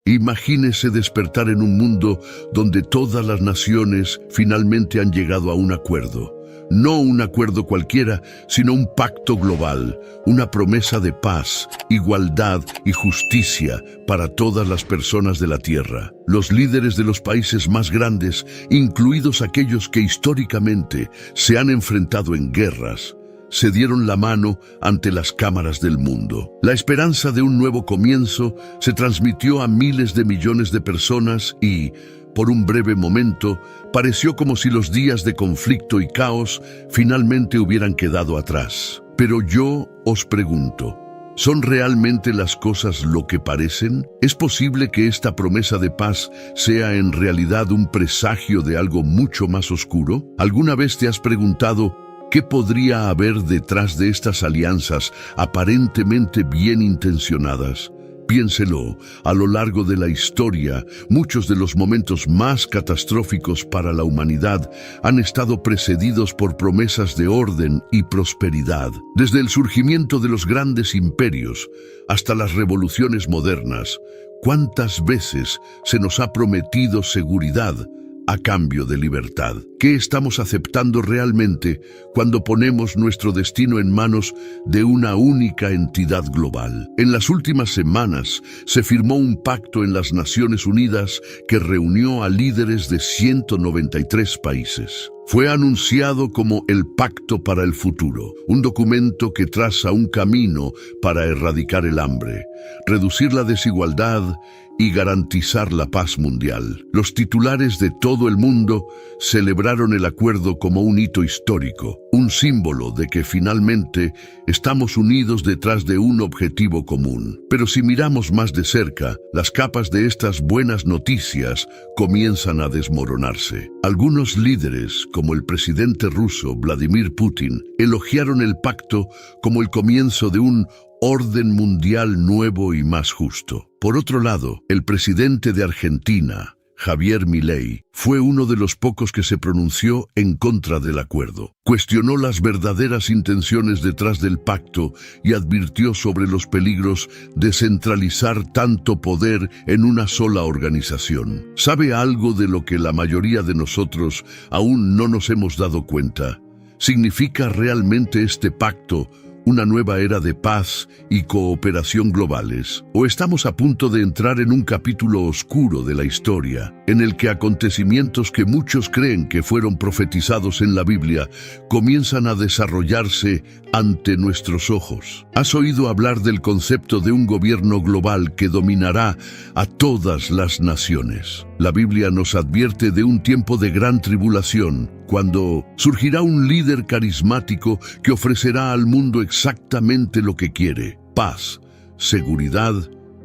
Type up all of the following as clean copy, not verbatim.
Imagínese despertar en un mundo donde todas las naciones finalmente han llegado a un acuerdo. No un acuerdo cualquiera, sino un pacto global, una promesa de paz, igualdad y justicia para todas las personas de la Tierra. Los líderes de los países más grandes, incluidos aquellos que históricamente se han enfrentado en guerras, se dieron la mano ante las cámaras del mundo. La esperanza de un nuevo comienzo se transmitió a miles de millones de personas y, por un breve momento, pareció como si los días de conflicto y caos finalmente hubieran quedado atrás. Pero yo os pregunto, ¿son realmente las cosas lo que parecen? ¿Es posible que esta promesa de paz sea en realidad un presagio de algo mucho más oscuro? ¿Alguna vez te has preguntado qué podría haber detrás de estas alianzas aparentemente bien intencionadas? Piénselo, a lo largo de la historia, muchos de los momentos más catastróficos para la humanidad han estado precedidos por promesas de orden y prosperidad. Desde el surgimiento de los grandes imperios hasta las revoluciones modernas, ¿cuántas veces se nos ha prometido seguridad a cambio de libertad? ¿Qué estamos aceptando realmente cuando ponemos nuestro destino en manos de una única entidad global? En las últimas semanas se firmó un pacto en las Naciones Unidas que reunió a líderes de 193 países. Fue anunciado como el Pacto para el Futuro, un documento que traza un camino para erradicar el hambre, reducir la desigualdad y garantizar la paz mundial. Los titulares de todo el mundo celebraron el acuerdo como un hito histórico, un símbolo de que finalmente estamos unidos detrás de un objetivo común. Pero si miramos más de cerca, las capas de estas buenas noticias comienzan a desmoronarse. Algunos líderes, como el presidente ruso Vladimir Putin, elogiaron el pacto como el comienzo de un orden mundial nuevo y más justo. Por otro lado, el presidente de Argentina, Javier Milei, fue uno de los pocos que se pronunció en contra del acuerdo. Cuestionó las verdaderas intenciones detrás del pacto y advirtió sobre los peligros de centralizar tanto poder en una sola organización. ¿Sabe algo de lo que la mayoría de nosotros aún no nos hemos dado cuenta? ¿Significa realmente este pacto una nueva era de paz y cooperación globales? ¿O estamos a punto de entrar en un capítulo oscuro de la historia, en el que acontecimientos que muchos creen que fueron profetizados en la Biblia comienzan a desarrollarse ante nuestros ojos? ¿Has oído hablar del concepto de un gobierno global que dominará a todas las naciones? La Biblia nos advierte de un tiempo de gran tribulación, cuando surgirá un líder carismático que ofrecerá al mundo exactamente lo que quiere: paz, seguridad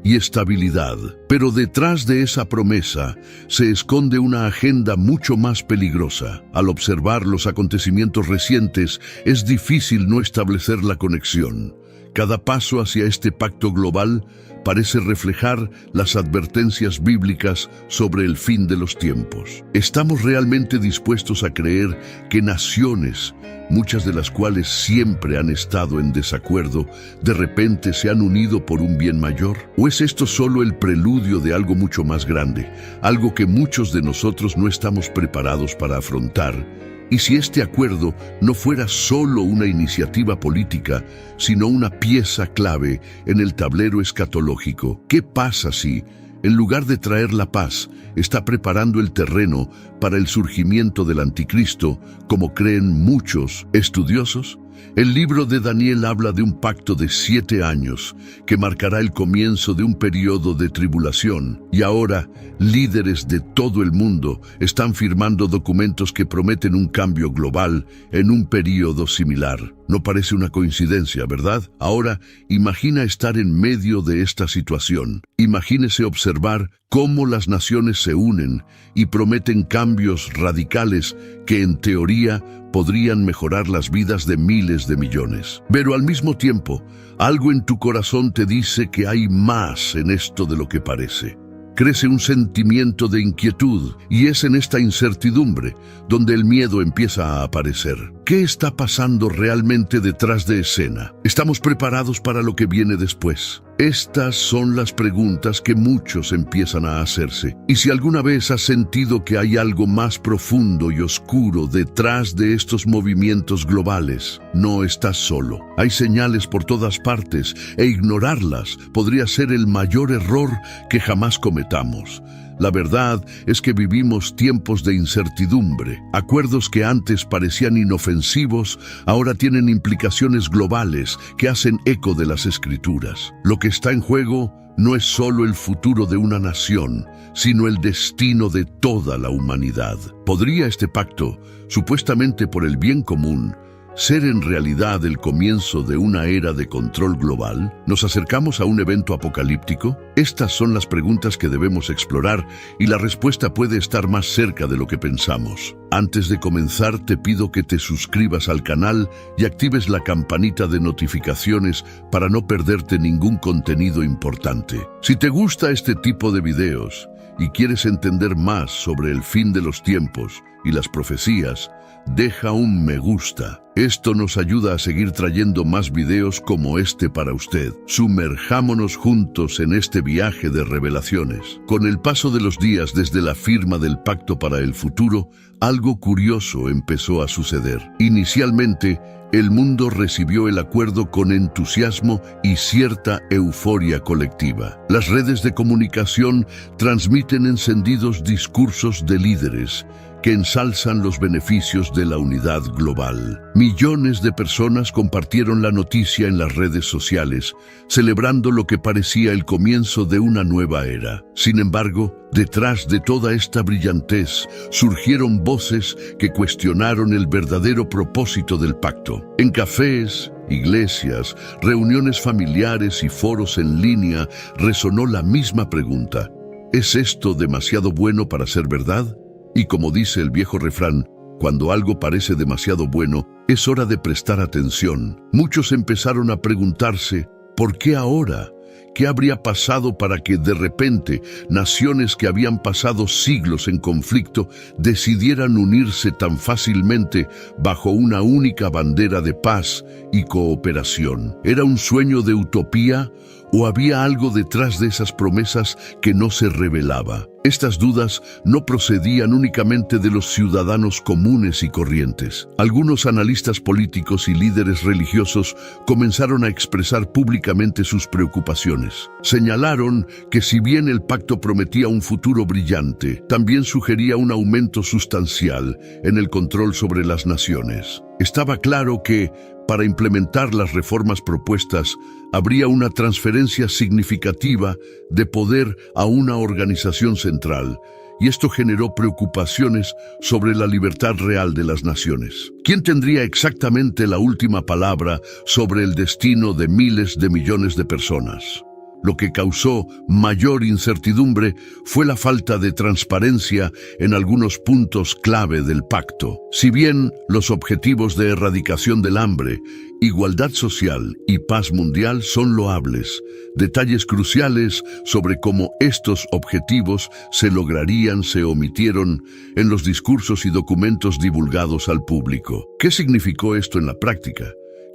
y estabilidad. Pero detrás de esa promesa se esconde una agenda mucho más peligrosa. Al observar los acontecimientos recientes, es difícil no establecer la conexión. Cada paso hacia este pacto global parece reflejar las advertencias bíblicas sobre el fin de los tiempos. ¿Estamos realmente dispuestos a creer que naciones, muchas de las cuales siempre han estado en desacuerdo, de repente se han unido por un bien mayor? ¿O es esto solo el preludio de algo mucho más grande, algo que muchos de nosotros no estamos preparados para afrontar? Y si este acuerdo no fuera solo una iniciativa política, sino una pieza clave en el tablero escatológico, ¿qué pasa si, en lugar de traer la paz, está preparando el terreno para el surgimiento del anticristo, como creen muchos estudiosos? El libro de Daniel habla de un pacto de 7 años que marcará el comienzo de un periodo de tribulación, y ahora líderes de todo el mundo están firmando documentos que prometen un cambio global en un periodo similar. No parece una coincidencia, ¿verdad? Ahora, imagina estar en medio de esta situación. Imagínese observar cómo las naciones se unen y prometen cambios radicales que en teoría podrían mejorar las vidas de miles de millones. Pero al mismo tiempo, algo en tu corazón te dice que hay más en esto de lo que parece. crece un sentimiento de inquietud, y es en esta incertidumbre donde el miedo empieza a aparecer. ¿Qué está pasando realmente detrás de escena? ¿Estamos preparados para lo que viene después? Estas son las preguntas que muchos empiezan a hacerse. Y si alguna vez has sentido que hay algo más profundo y oscuro detrás de estos movimientos globales, no estás solo. Hay señales por todas partes e ignorarlas podría ser el mayor error que jamás cometamos. La verdad es que vivimos tiempos de incertidumbre. Acuerdos que antes parecían inofensivos, ahora tienen implicaciones globales que hacen eco de las Escrituras. Lo que está en juego no es solo el futuro de una nación, sino el destino de toda la humanidad. ¿Podría este pacto, supuestamente por el bien común, ser en realidad el comienzo de una era de control global? ¿Nos acercamos a un evento apocalíptico? Estas son las preguntas que debemos explorar, y la respuesta puede estar más cerca de lo que pensamos. Antes de comenzar, te pido que te suscribas al canal y actives la campanita de notificaciones para no perderte ningún contenido importante. Si te gusta este tipo de videos y quieres entender más sobre el fin de los tiempos y las profecías, deja un me gusta. Esto nos ayuda a seguir trayendo más videos como este para usted. Sumerjámonos juntos en este viaje de revelaciones. Con el paso de los días desde la firma del pacto para el futuro, algo curioso empezó a suceder. Inicialmente, el mundo recibió el acuerdo con entusiasmo y cierta euforia colectiva. Las redes de comunicación transmiten encendidos discursos de líderes que ensalzan los beneficios de la unidad global. Millones de personas compartieron la noticia en las redes sociales, celebrando lo que parecía el comienzo de una nueva era. Sin embargo, detrás de toda esta brillantez, surgieron voces que cuestionaron el verdadero propósito del pacto. En cafés, iglesias, reuniones familiares y foros en línea resonó la misma pregunta: ¿es esto demasiado bueno para ser verdad? Y como dice el viejo refrán, cuando algo parece demasiado bueno, es hora de prestar atención. Muchos empezaron a preguntarse, ¿por qué ahora? ¿Qué habría pasado para que de repente naciones que habían pasado siglos en conflicto decidieran unirse tan fácilmente bajo una única bandera de paz y cooperación? ¿Era un sueño de utopía o había algo detrás de esas promesas que no se revelaba? Estas dudas no procedían únicamente de los ciudadanos comunes y corrientes. Algunos analistas políticos y líderes religiosos comenzaron a expresar públicamente sus preocupaciones. Señalaron que si bien el pacto prometía un futuro brillante, también sugería un aumento sustancial en el control sobre las naciones. Estaba claro que, para implementar las reformas propuestas, habría una transferencia significativa de poder a una organización central, y esto generó preocupaciones sobre la libertad real de las naciones. ¿Quién tendría exactamente la última palabra sobre el destino de miles de millones de personas? Lo que causó mayor incertidumbre fue la falta de transparencia en algunos puntos clave del pacto. Si bien los objetivos de erradicación del hambre, igualdad social y paz mundial son loables, detalles cruciales sobre cómo estos objetivos se lograrían se omitieron en los discursos y documentos divulgados al público. ¿Qué significó esto en la práctica?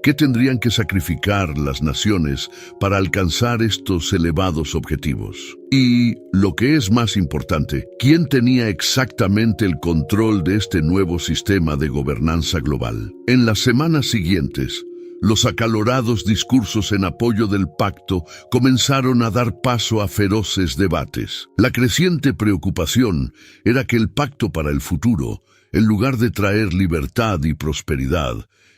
¿Qué tendrían que sacrificar las naciones para alcanzar estos elevados objetivos? Y, lo que es más importante, ¿quién tenía exactamente el control de este nuevo sistema de gobernanza global? En las semanas siguientes, los acalorados discursos en apoyo del pacto comenzaron a dar paso a feroces debates. La creciente preocupación era que el pacto para el futuro, en lugar de traer libertad y prosperidad,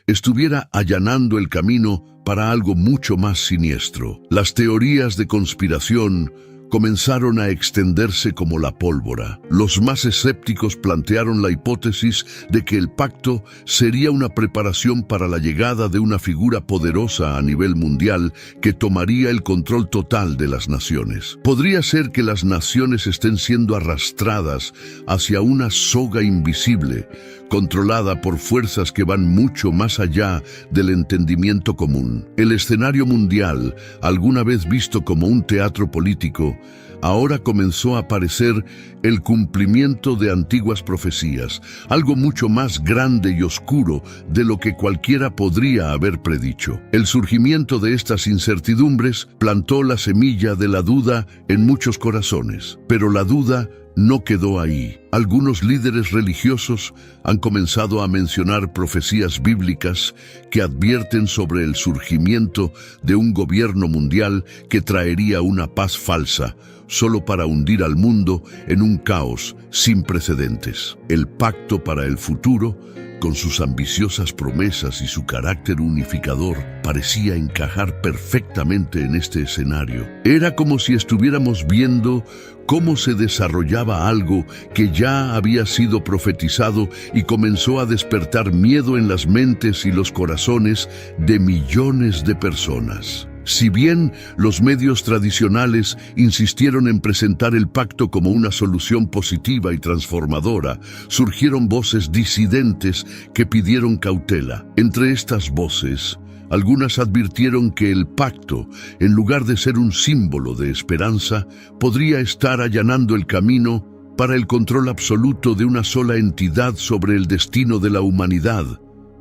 estuviera allanando el camino para algo mucho más siniestro. Las teorías de conspiración comenzaron a extenderse como la pólvora. Los más escépticos plantearon la hipótesis de que el pacto sería una preparación para la llegada de una figura poderosa a nivel mundial que tomaría el control total de las naciones. Podría ser que las naciones estén siendo arrastradas hacia una soga invisible, controlada por fuerzas que van mucho más allá del entendimiento común. El escenario mundial, alguna vez visto como un teatro político, ahora comenzó a aparecer el cumplimiento de antiguas profecías, algo mucho más grande y oscuro de lo que cualquiera podría haber predicho. El surgimiento de estas incertidumbres plantó la semilla de la duda en muchos corazones, pero la duda no quedó ahí. Algunos líderes religiosos han comenzado a mencionar profecías bíblicas que advierten sobre el surgimiento de un gobierno mundial que traería una paz falsa, solo para hundir al mundo en un caos sin precedentes. El pacto para el futuro, con sus ambiciosas promesas y su carácter unificador, parecía encajar perfectamente en este escenario. Era como si estuviéramos viendo cómo se desarrollaba algo que ya había sido profetizado y comenzó a despertar miedo en las mentes y los corazones de millones de personas. Si bien los medios tradicionales insistieron en presentar el pacto como una solución positiva y transformadora, surgieron voces disidentes que pidieron cautela. Entre estas voces, algunas advirtieron que el pacto, en lugar de ser un símbolo de esperanza, podría estar allanando el camino para el control absoluto de una sola entidad sobre el destino de la humanidad.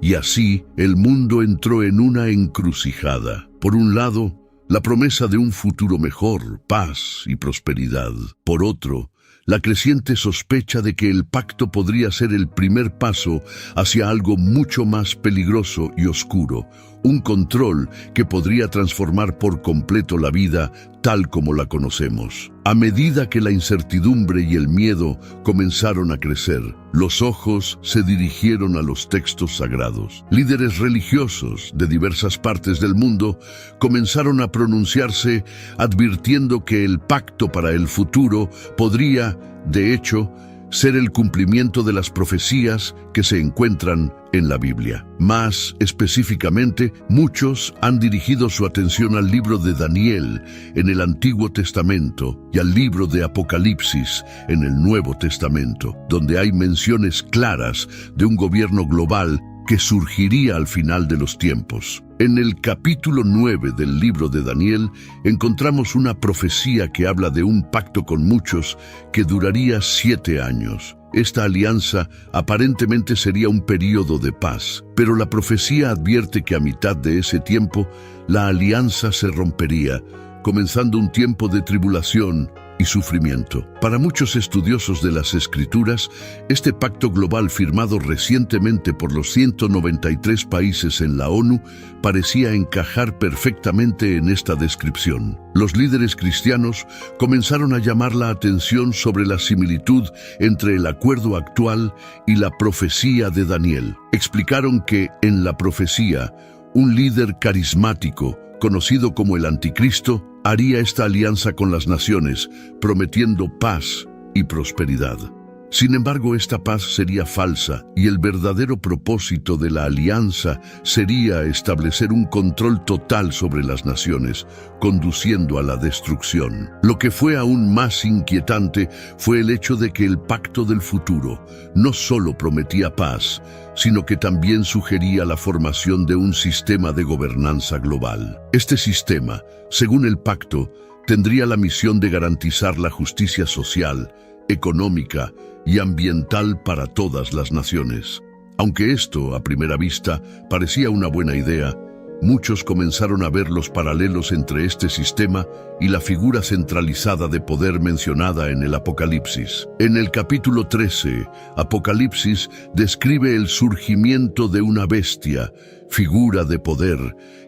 Y así, el mundo entró en una encrucijada. Por un lado, la promesa de un futuro mejor, paz y prosperidad. Por otro, la creciente sospecha de que el pacto podría ser el primer paso hacia algo mucho más peligroso y oscuro, un control que podría transformar por completo la vida tal como la conocemos. A medida que la incertidumbre y el miedo comenzaron a crecer, los ojos se dirigieron a los textos sagrados. Líderes religiosos de diversas partes del mundo comenzaron a pronunciarse advirtiendo que el pacto para el futuro podría, de hecho, ser el cumplimiento de las profecías que se encuentran en la Biblia. Más específicamente, muchos han dirigido su atención al libro de Daniel en el Antiguo Testamento y al libro de Apocalipsis en el Nuevo Testamento, donde hay menciones claras de un gobierno global que surgiría al final de los tiempos. En el capítulo 9 del libro de Daniel encontramos una profecía que habla de un pacto con muchos que duraría 7 años. Esta alianza aparentemente sería un período de paz, pero la profecía advierte que a mitad de ese tiempo la alianza se rompería, comenzando un tiempo de tribulación y sufrimiento. Para muchos estudiosos de las Escrituras, este pacto global firmado recientemente por los 193 países en la ONU parecía encajar perfectamente en esta descripción. Los líderes cristianos comenzaron a llamar la atención sobre la similitud entre el acuerdo actual y la profecía de Daniel. Explicaron que en la profecía, un líder carismático, conocido como el Anticristo, haría esta alianza con las naciones, prometiendo paz y prosperidad. Sin embargo, esta paz sería falsa y el verdadero propósito de la alianza sería establecer un control total sobre las naciones, conduciendo a la destrucción. Lo que fue aún más inquietante fue el hecho de que el pacto del futuro no solo prometía paz, sino que también sugería la formación de un sistema de gobernanza global. Este sistema, según el pacto, tendría la misión de garantizar la justicia social, económica y ambiental para todas las naciones. Aunque esto, a primera vista, parecía una buena idea, muchos comenzaron a ver los paralelos entre este sistema y la figura centralizada de poder mencionada en el Apocalipsis. En el capítulo 13, Apocalipsis describe el surgimiento de una bestia, figura de poder,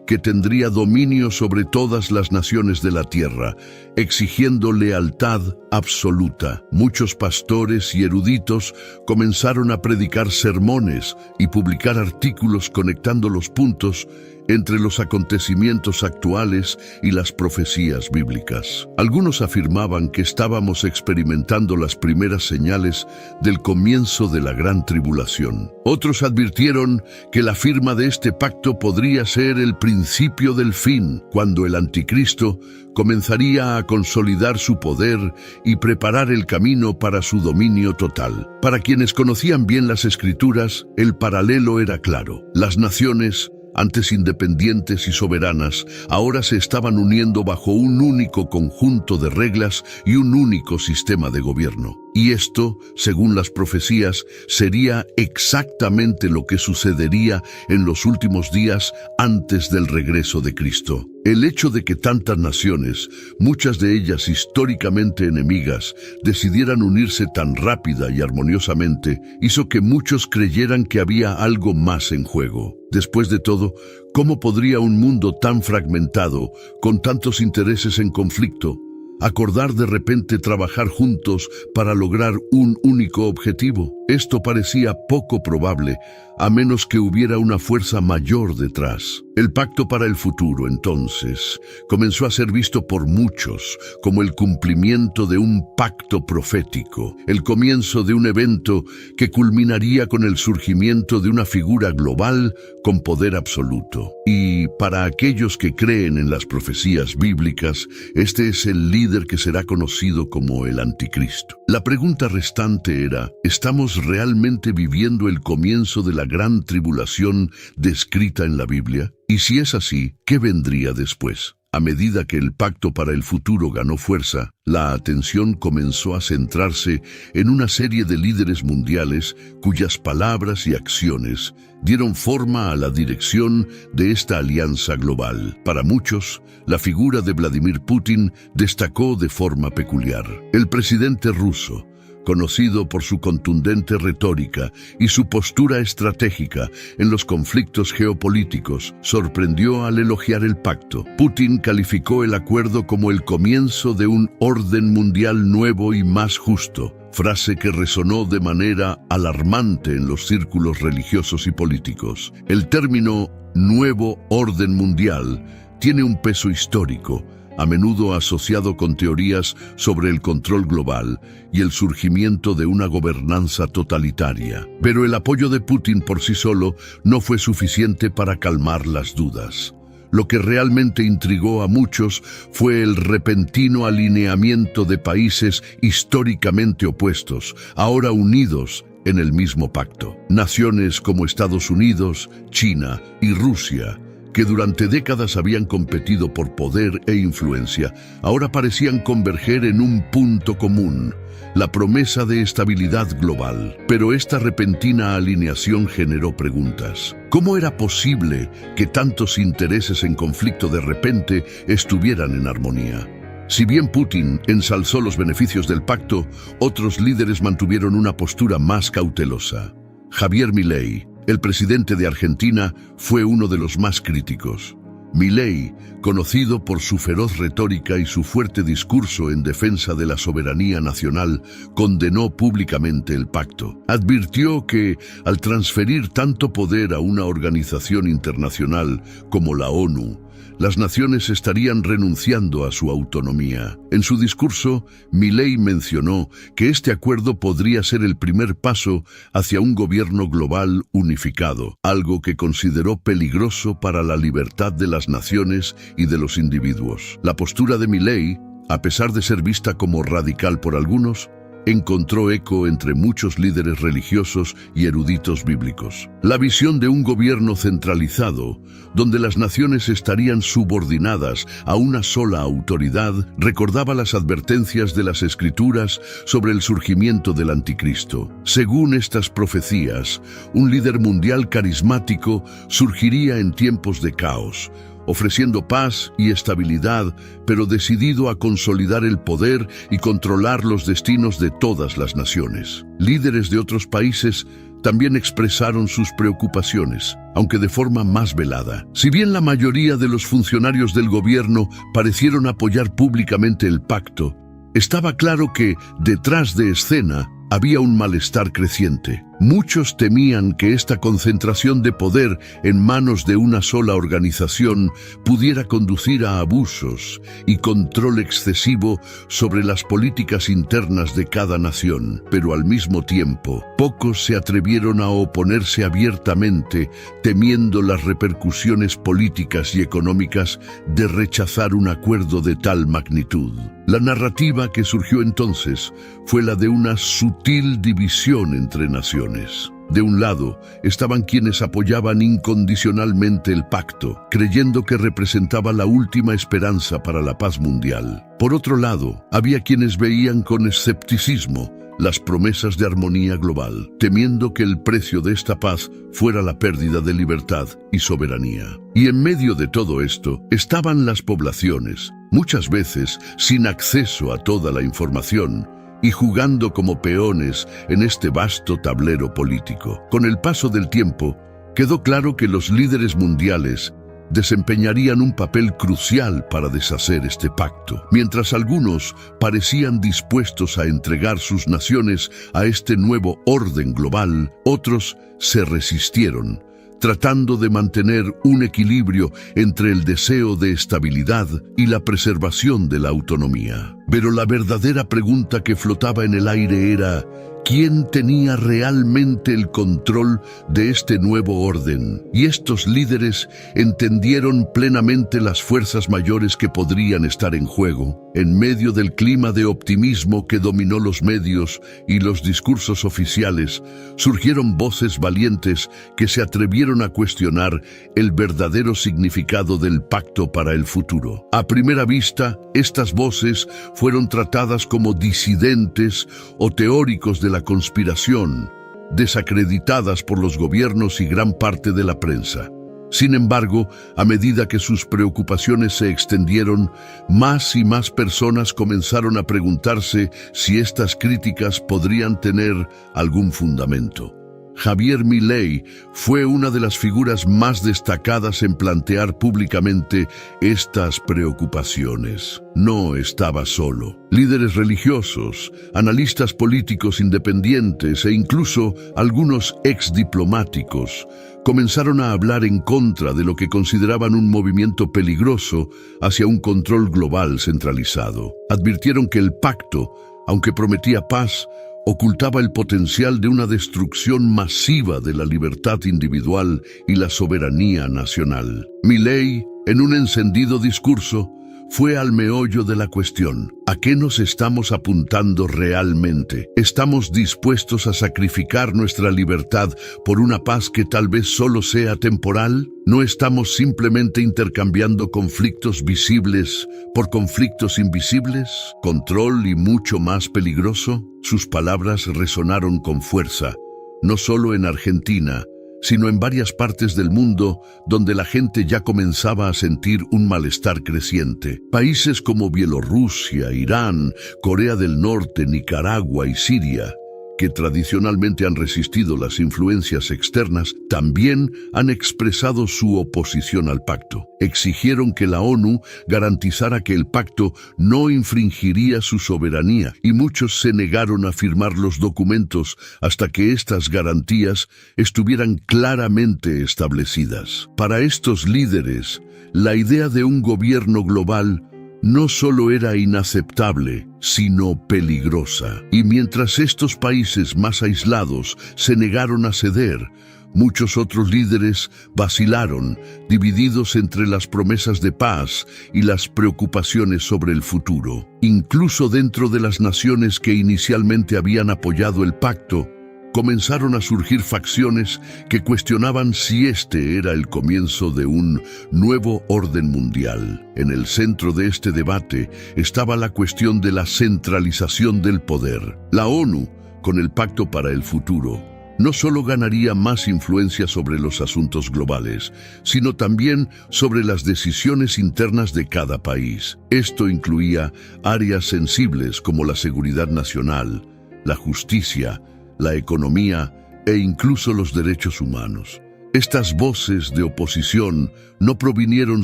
que tendría dominio sobre todas las naciones de la tierra, exigiendo lealtad absoluta. Muchos pastores y eruditos comenzaron a predicar sermones y publicar artículos conectando los puntos entre los acontecimientos actuales y las profecías bíblicas. Algunos afirmaban que estábamos experimentando las primeras señales del comienzo de la gran tribulación. Otros advirtieron que la firma de este pacto podría ser el principio del fin, cuando el Anticristo comenzaría a consolidar su poder y preparar el camino para su dominio total. Para quienes conocían bien las Escrituras, el paralelo era claro. Las naciones antes independientes y soberanas, ahora se estaban uniendo bajo un único conjunto de reglas y un único sistema de gobierno. Y esto, según las profecías, sería exactamente lo que sucedería en los últimos días antes del regreso de Cristo. El hecho de que tantas naciones, muchas de ellas históricamente enemigas, decidieran unirse tan rápida y armoniosamente, hizo que muchos creyeran que había algo más en juego. Después de todo, ¿cómo podría un mundo tan fragmentado, con tantos intereses en conflicto, acordar de repente trabajar juntos para lograr un único objetivo? Esto parecía poco probable, a menos que hubiera una fuerza mayor detrás. El pacto para el futuro, entonces, comenzó a ser visto por muchos como el cumplimiento de un pacto profético, el comienzo de un evento que culminaría con el surgimiento de una figura global con poder absoluto. Y para aquellos que creen en las profecías bíblicas, este es el líder que será conocido como el Anticristo. La pregunta restante era, ¿estamos realmente viviendo el comienzo de la gran tribulación descrita en la Biblia? Y si es así, ¿qué vendría después? A medida que el pacto para el futuro ganó fuerza, la atención comenzó a centrarse en una serie de líderes mundiales cuyas palabras y acciones dieron forma a la dirección de esta alianza global. Para muchos, la figura de Vladimir Putin destacó de forma peculiar. El presidente ruso, conocido por su contundente retórica y su postura estratégica en los conflictos geopolíticos, sorprendió al elogiar el pacto. Putin calificó el acuerdo como el comienzo de un orden mundial nuevo y más justo, frase que resonó de manera alarmante en los círculos religiosos y políticos. El término «nuevo orden mundial» tiene un peso histórico, a menudo asociado con teorías sobre el control global y el surgimiento de una gobernanza totalitaria. Pero el apoyo de Putin por sí solo no fue suficiente para calmar las dudas. Lo que realmente intrigó a muchos fue el repentino alineamiento de países históricamente opuestos, ahora unidos en el mismo pacto. Naciones como Estados Unidos, China y Rusia, que durante décadas habían competido por poder e influencia, ahora parecían converger en un punto común: la promesa de estabilidad global. Pero esta repentina alineación generó preguntas. ¿Cómo era posible que tantos intereses en conflicto de repente estuvieran en armonía? Si bien Putin ensalzó los beneficios del pacto, otros líderes mantuvieron una postura más cautelosa. Javier Milei, el presidente de Argentina, fue uno de los más críticos. Milei, conocido por su feroz retórica y su fuerte discurso en defensa de la soberanía nacional, condenó públicamente el pacto. Advirtió que, al transferir tanto poder a una organización internacional como la ONU, las naciones estarían renunciando a su autonomía. En su discurso, Milei mencionó que este acuerdo podría ser el primer paso hacia un gobierno global unificado, algo que consideró peligroso para la libertad de las naciones y de los individuos. La postura de Milei, a pesar de ser vista como radical por algunos, encontró eco entre muchos líderes religiosos y eruditos bíblicos. La visión de un gobierno centralizado, donde las naciones estarían subordinadas a una sola autoridad, recordaba las advertencias de las Escrituras sobre el surgimiento del Anticristo. Según estas profecías, un líder mundial carismático surgiría en tiempos de caos, ofreciendo paz y estabilidad, pero decidido a consolidar el poder y controlar los destinos de todas las naciones. Líderes de otros países también expresaron sus preocupaciones, aunque de forma más velada. Si bien la mayoría de los funcionarios del gobierno parecieron apoyar públicamente el pacto, estaba claro que, detrás de escena, había un malestar creciente. Muchos temían que esta concentración de poder en manos de una sola organización pudiera conducir a abusos y control excesivo sobre las políticas internas de cada nación. Pero al mismo tiempo, pocos se atrevieron a oponerse abiertamente, temiendo las repercusiones políticas y económicas de rechazar un acuerdo de tal magnitud. La narrativa que surgió entonces fue la de una sutil división entre naciones. naciones. De un lado, estaban quienes apoyaban incondicionalmente el pacto, creyendo que representaba la última esperanza para la paz mundial. Por otro lado, había quienes veían con escepticismo las promesas de armonía global, temiendo que el precio de esta paz fuera la pérdida de libertad y soberanía. Y en medio de todo esto estaban las poblaciones, muchas veces sin acceso a toda la información, y jugando como peones en este vasto tablero político. Con el paso del tiempo, quedó claro que los líderes mundiales desempeñarían un papel crucial para deshacer este pacto. Mientras algunos parecían dispuestos a entregar sus naciones a este nuevo orden global, otros se resistieron, tratando de mantener un equilibrio entre el deseo de estabilidad y la preservación de la autonomía. Pero la verdadera pregunta que flotaba en el aire era: ¿quién tenía realmente el control de este nuevo orden? Y estos líderes entendieron plenamente las fuerzas mayores que podrían estar en juego. En medio del clima de optimismo que dominó los medios y los discursos oficiales, surgieron voces valientes que se atrevieron a cuestionar el verdadero significado del pacto para el futuro. A primera vista, estas voces fueron tratadas como disidentes o teóricos de la conspiración, desacreditadas por los gobiernos y gran parte de la prensa. Sin embargo, a medida que sus preocupaciones se extendieron, más y más personas comenzaron a preguntarse si estas críticas podrían tener algún fundamento. Javier Milei fue una de las figuras más destacadas en plantear públicamente estas preocupaciones. No estaba solo. Líderes religiosos, analistas políticos independientes e incluso algunos exdiplomáticos comenzaron a hablar en contra de lo que consideraban un movimiento peligroso hacia un control global centralizado. Advirtieron que el pacto, aunque prometía paz, ocultaba el potencial de una destrucción masiva de la libertad individual y la soberanía nacional. Milei, en un encendido discurso, fue al meollo de la cuestión. ¿A qué nos estamos apuntando realmente? ¿Estamos dispuestos a sacrificar nuestra libertad por una paz que tal vez solo sea temporal? ¿No estamos simplemente intercambiando conflictos visibles por conflictos invisibles? ¿Control y mucho más peligroso? Sus palabras resonaron con fuerza, no solo en Argentina, sino en varias partes del mundo donde la gente ya comenzaba a sentir un malestar creciente. Países como Bielorrusia, Irán, Corea del Norte, Nicaragua y Siria, que tradicionalmente han resistido las influencias externas, también han expresado su oposición al pacto. Exigieron que la ONU garantizara que el pacto no infringiría su soberanía, y muchos se negaron a firmar los documentos hasta que estas garantías estuvieran claramente establecidas. Para estos líderes, la idea de un gobierno global no solo era inaceptable, sino peligrosa. Y mientras estos países más aislados se negaron a ceder, muchos otros líderes vacilaron, divididos entre las promesas de paz y las preocupaciones sobre el futuro. Incluso dentro de las naciones que inicialmente habían apoyado el pacto, comenzaron a surgir facciones que cuestionaban si este era el comienzo de un nuevo orden mundial. En el centro de este debate estaba la cuestión de la centralización del poder. La ONU, con el Pacto para el Futuro, no solo ganaría más influencia sobre los asuntos globales, sino también sobre las decisiones internas de cada país. Esto incluía áreas sensibles como la seguridad nacional, la justicia, la economía e incluso los derechos humanos. Estas voces de oposición no provinieron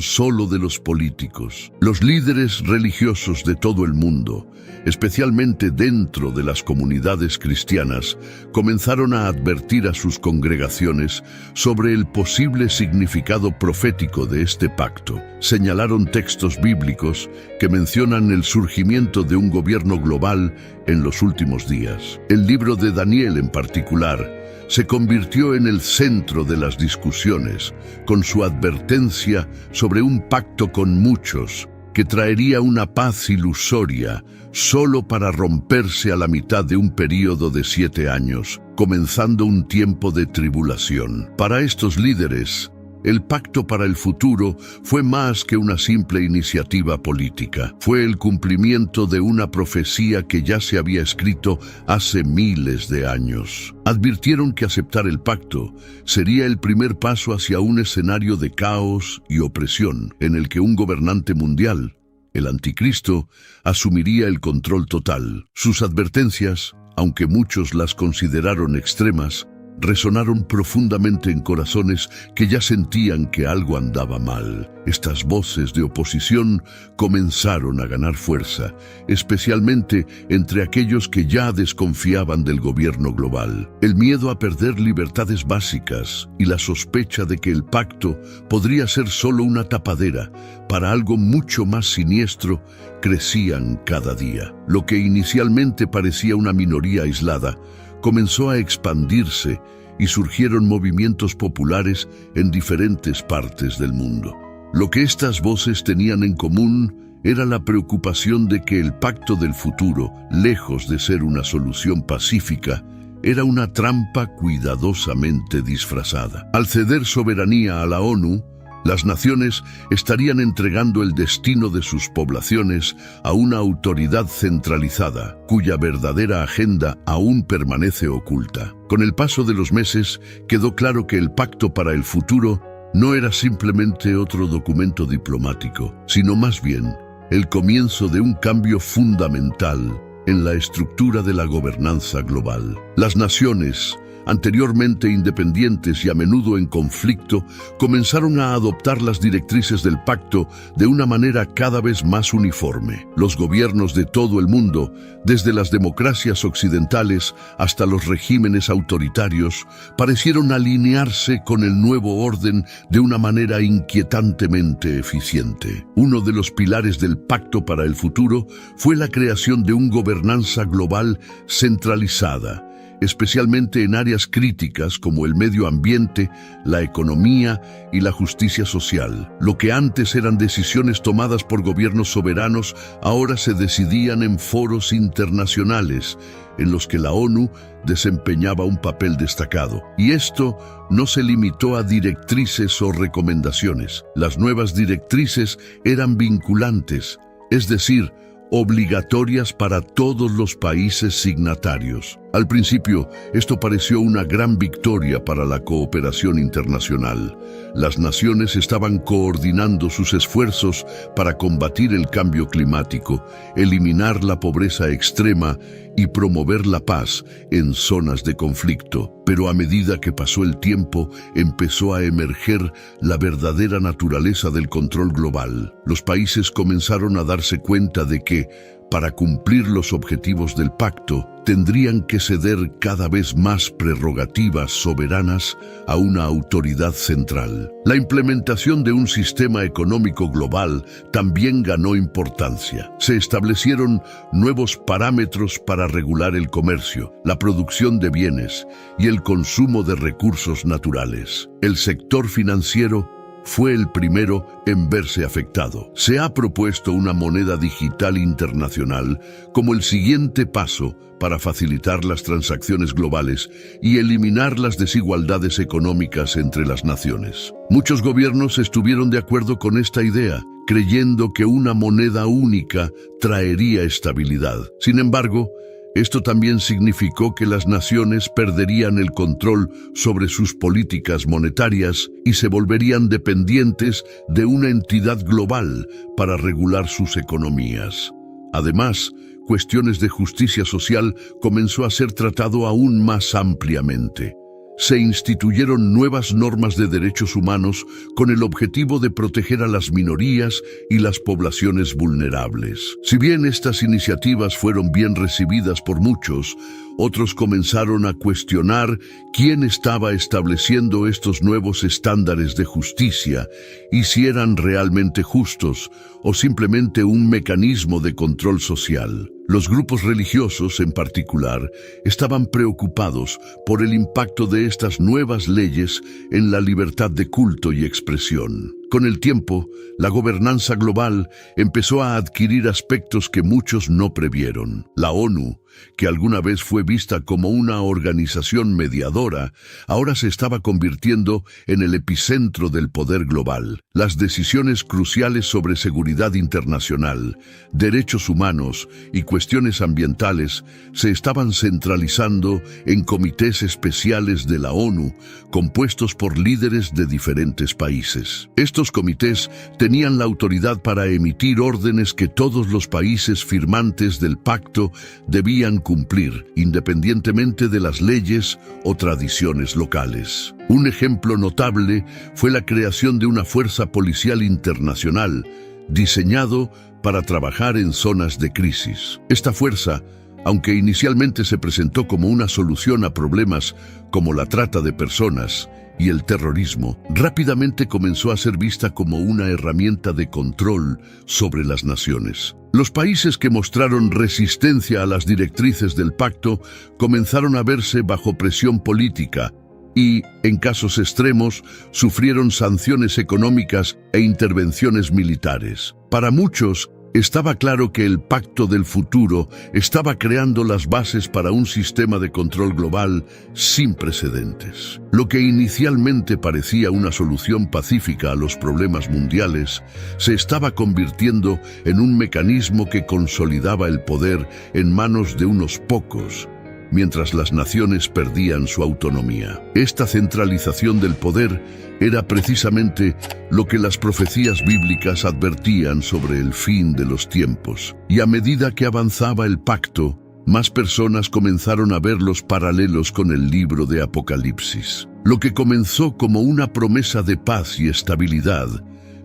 solo de los políticos. Los líderes religiosos de todo el mundo, especialmente dentro de las comunidades cristianas, comenzaron a advertir a sus congregaciones sobre el posible significado profético de este pacto. Señalaron textos bíblicos que mencionan el surgimiento de un gobierno global en los últimos días. El libro de Daniel en particular se convirtió en el centro de las discusiones, con su advertencia sobre un pacto con muchos, que traería una paz ilusoria, solo para romperse a la mitad de un período de 7 años, comenzando un tiempo de tribulación. Para estos líderes, el Pacto para el Futuro fue más que una simple iniciativa política. Fue el cumplimiento de una profecía que ya se había escrito hace miles de años. Advirtieron que aceptar el pacto sería el primer paso hacia un escenario de caos y opresión, en el que un gobernante mundial, el Anticristo, asumiría el control total. Sus advertencias, aunque muchos las consideraron extremas, resonaron profundamente en corazones que ya sentían que algo andaba mal. Estas voces de oposición comenzaron a ganar fuerza, especialmente entre aquellos que ya desconfiaban del gobierno global. El miedo a perder libertades básicas y la sospecha de que el pacto podría ser solo una tapadera para algo mucho más siniestro crecían cada día. Lo que inicialmente parecía una minoría aislada comenzó a expandirse y surgieron movimientos populares en diferentes partes del mundo. Lo que estas voces tenían en común era la preocupación de que el pacto del futuro, lejos de ser una solución pacífica, era una trampa cuidadosamente disfrazada. Al ceder soberanía a la ONU, las naciones estarían entregando el destino de sus poblaciones a una autoridad centralizada, cuya verdadera agenda aún permanece oculta. Con el paso de los meses, quedó claro que el Pacto para el Futuro no era simplemente otro documento diplomático, sino más bien el comienzo de un cambio fundamental en la estructura de la gobernanza global. Las naciones, anteriormente independientes y a menudo en conflicto, comenzaron a adoptar las directrices del pacto de una manera cada vez más uniforme. Los gobiernos de todo el mundo, desde las democracias occidentales hasta los regímenes autoritarios, parecieron alinearse con el nuevo orden de una manera inquietantemente eficiente. Uno de los pilares del Pacto para el Futuro fue la creación de una gobernanza global centralizada, especialmente en áreas críticas como el medio ambiente, la economía y la justicia social. Lo que antes eran decisiones tomadas por gobiernos soberanos, ahora se decidían en foros internacionales, en los que la ONU desempeñaba un papel destacado. Y esto no se limitó a directrices o recomendaciones. Las nuevas directrices eran vinculantes, es decir, obligatorias para todos los países signatarios. Al principio, esto pareció una gran victoria para la cooperación internacional. Las naciones estaban coordinando sus esfuerzos para combatir el cambio climático, eliminar la pobreza extrema y promover la paz en zonas de conflicto. Pero a medida que pasó el tiempo, empezó a emerger la verdadera naturaleza del control global. Los países comenzaron a darse cuenta de que, para cumplir los objetivos del pacto, tendrían que ceder cada vez más prerrogativas soberanas a una autoridad central. La implementación de un sistema económico global también ganó importancia. Se establecieron nuevos parámetros para regular el comercio, la producción de bienes y el consumo de recursos naturales. El sector financiero fue el primero en verse afectado. Se ha propuesto una moneda digital internacional como el siguiente paso para facilitar las transacciones globales y eliminar las desigualdades económicas entre las naciones. Muchos gobiernos estuvieron de acuerdo con esta idea, creyendo que una moneda única traería estabilidad. Sin embargo, esto también significó que las naciones perderían el control sobre sus políticas monetarias y se volverían dependientes de una entidad global para regular sus economías. Además, cuestiones de justicia social comenzó a ser tratado aún más ampliamente. Se instituyeron nuevas normas de derechos humanos con el objetivo de proteger a las minorías y las poblaciones vulnerables. Si bien estas iniciativas fueron bien recibidas por muchos, otros comenzaron a cuestionar quién estaba estableciendo estos nuevos estándares de justicia y si eran realmente justos o simplemente un mecanismo de control social. Los grupos religiosos, en particular, estaban preocupados por el impacto de estas nuevas leyes en la libertad de culto y expresión. Con el tiempo, la gobernanza global empezó a adquirir aspectos que muchos no previeron. La ONU, que alguna vez fue vista como una organización mediadora, ahora se estaba convirtiendo en el epicentro del poder global. Las decisiones cruciales sobre seguridad internacional, derechos humanos y cuestiones ambientales se estaban centralizando en comités especiales de la ONU, compuestos por líderes de diferentes países. Estos comités tenían la autoridad para emitir órdenes que todos los países firmantes del pacto debían cumplir, independientemente de las leyes o tradiciones locales. Un ejemplo notable fue la creación de una fuerza policial internacional, diseñado para trabajar en zonas de crisis. Esta fuerza, aunque inicialmente se presentó como una solución a problemas como la trata de personas y el terrorismo, rápidamente comenzó a ser vista como una herramienta de control sobre las naciones. Los países que mostraron resistencia a las directrices del pacto comenzaron a verse bajo presión política y, en casos extremos, sufrieron sanciones económicas e intervenciones militares. Para muchos, estaba claro que el Pacto del Futuro estaba creando las bases para un sistema de control global sin precedentes. Lo que inicialmente parecía una solución pacífica a los problemas mundiales, se estaba convirtiendo en un mecanismo que consolidaba el poder en manos de unos pocos, mientras las naciones perdían su autonomía. Esta centralización del poder era precisamente lo que las profecías bíblicas advertían sobre el fin de los tiempos. Y a medida que avanzaba el pacto, más personas comenzaron a ver los paralelos con el libro de Apocalipsis. Lo que comenzó como una promesa de paz y estabilidad,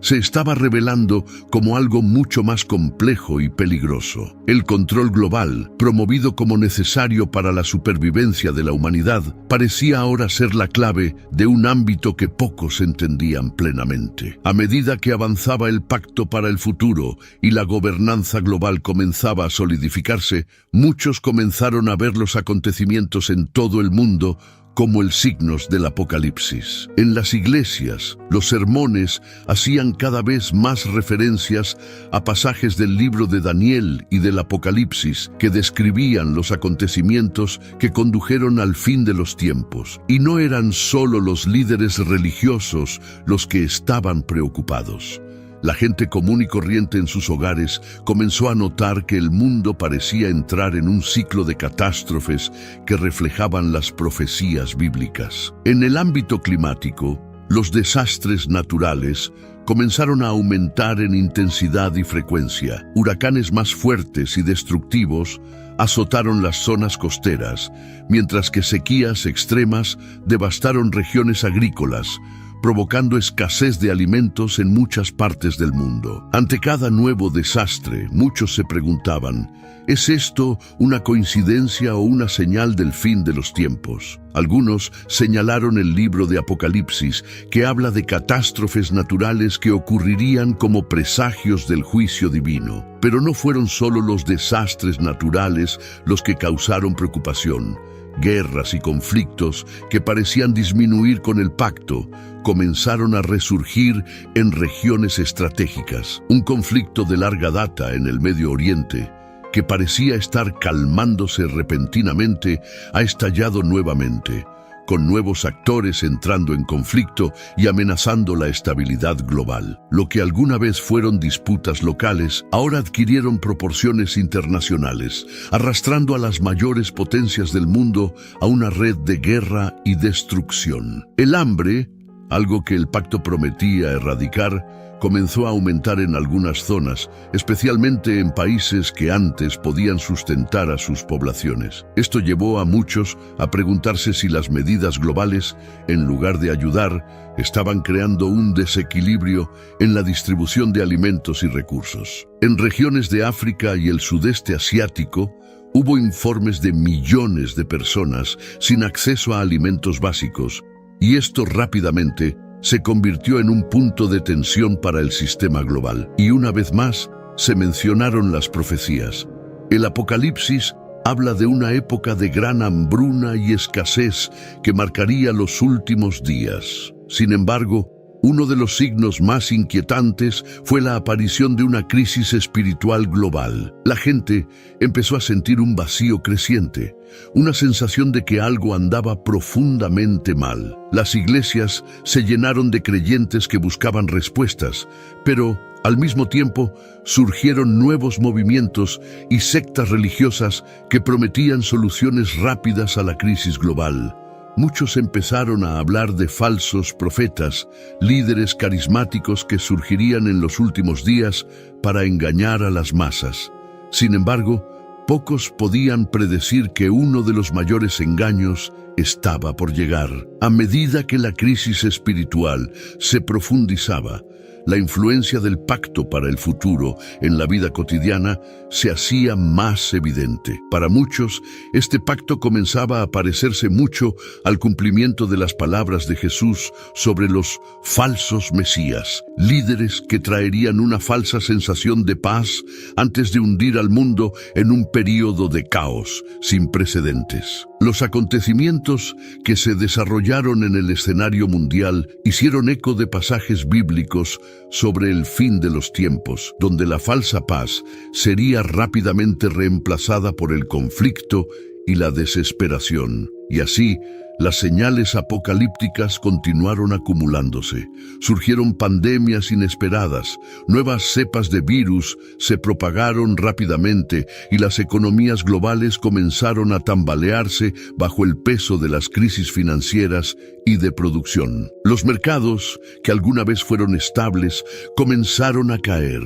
se estaba revelando como algo mucho más complejo y peligroso. El control global, promovido como necesario para la supervivencia de la humanidad, parecía ahora ser la clave de un ámbito que pocos entendían plenamente. A medida que avanzaba el pacto para el futuro y la gobernanza global comenzaba a solidificarse, muchos comenzaron a ver los acontecimientos en todo el mundo como el signos del Apocalipsis. En las iglesias, los sermones hacían cada vez más referencias a pasajes del libro de Daniel y del Apocalipsis que describían los acontecimientos que condujeron al fin de los tiempos. Y no eran solo los líderes religiosos los que estaban preocupados. La gente común y corriente en sus hogares comenzó a notar que el mundo parecía entrar en un ciclo de catástrofes que reflejaban las profecías bíblicas. En el ámbito climático, los desastres naturales comenzaron a aumentar en intensidad y frecuencia. Huracanes más fuertes y destructivos azotaron las zonas costeras, mientras que sequías extremas devastaron regiones agrícolas, provocando escasez de alimentos en muchas partes del mundo. Ante cada nuevo desastre, muchos se preguntaban, ¿es esto una coincidencia o una señal del fin de los tiempos? Algunos señalaron el libro de Apocalipsis, que habla de catástrofes naturales que ocurrirían como presagios del juicio divino. Pero no fueron solo los desastres naturales los que causaron preocupación. Guerras y conflictos que parecían disminuir con el pacto comenzaron a resurgir en regiones estratégicas. Un conflicto de larga data en el Medio Oriente, que parecía estar calmándose repentinamente, ha estallado nuevamente, con nuevos actores entrando en conflicto y amenazando la estabilidad global. Lo que alguna vez fueron disputas locales, ahora adquirieron proporciones internacionales, arrastrando a las mayores potencias del mundo a una red de guerra y destrucción. El hambre, algo que el pacto prometía erradicar, comenzó a aumentar en algunas zonas, especialmente en países que antes podían sustentar a sus poblaciones. Esto llevó a muchos a preguntarse si las medidas globales, en lugar de ayudar, estaban creando un desequilibrio en la distribución de alimentos y recursos. En regiones de África y el sudeste asiático, hubo informes de millones de personas sin acceso a alimentos básicos, y esto rápidamente se convirtió en un punto de tensión para el sistema global. Y una vez más, se mencionaron las profecías. El Apocalipsis habla de una época de gran hambruna y escasez que marcaría los últimos días. Sin embargo, Uno de los signos más inquietantes fue la aparición de una crisis espiritual global. La gente empezó a sentir un vacío creciente, una sensación de que algo andaba profundamente mal. Las iglesias se llenaron de creyentes que buscaban respuestas, pero al mismo tiempo surgieron nuevos movimientos y sectas religiosas que prometían soluciones rápidas a la crisis global. Muchos empezaron a hablar de falsos profetas, líderes carismáticos que surgirían en los últimos días para engañar a las masas. Sin embargo, pocos podían predecir que uno de los mayores engaños estaba por llegar. A medida que la crisis espiritual se profundizaba, la influencia del pacto para el futuro en la vida cotidiana se hacía más evidente. Para muchos, este pacto comenzaba a parecerse mucho al cumplimiento de las palabras de Jesús sobre los falsos mesías, líderes que traerían una falsa sensación de paz antes de hundir al mundo en un período de caos sin precedentes. Los acontecimientos que se desarrollaron en el escenario mundial hicieron eco de pasajes bíblicos sobre el fin de los tiempos, donde la falsa paz sería rápidamente reemplazada por el conflicto y la desesperación. Y así, las señales apocalípticas continuaron acumulándose. Surgieron pandemias inesperadas, nuevas cepas de virus se propagaron rápidamente y las economías globales comenzaron a tambalearse bajo el peso de las crisis financieras y de producción. Los mercados, que alguna vez fueron estables, comenzaron a caer.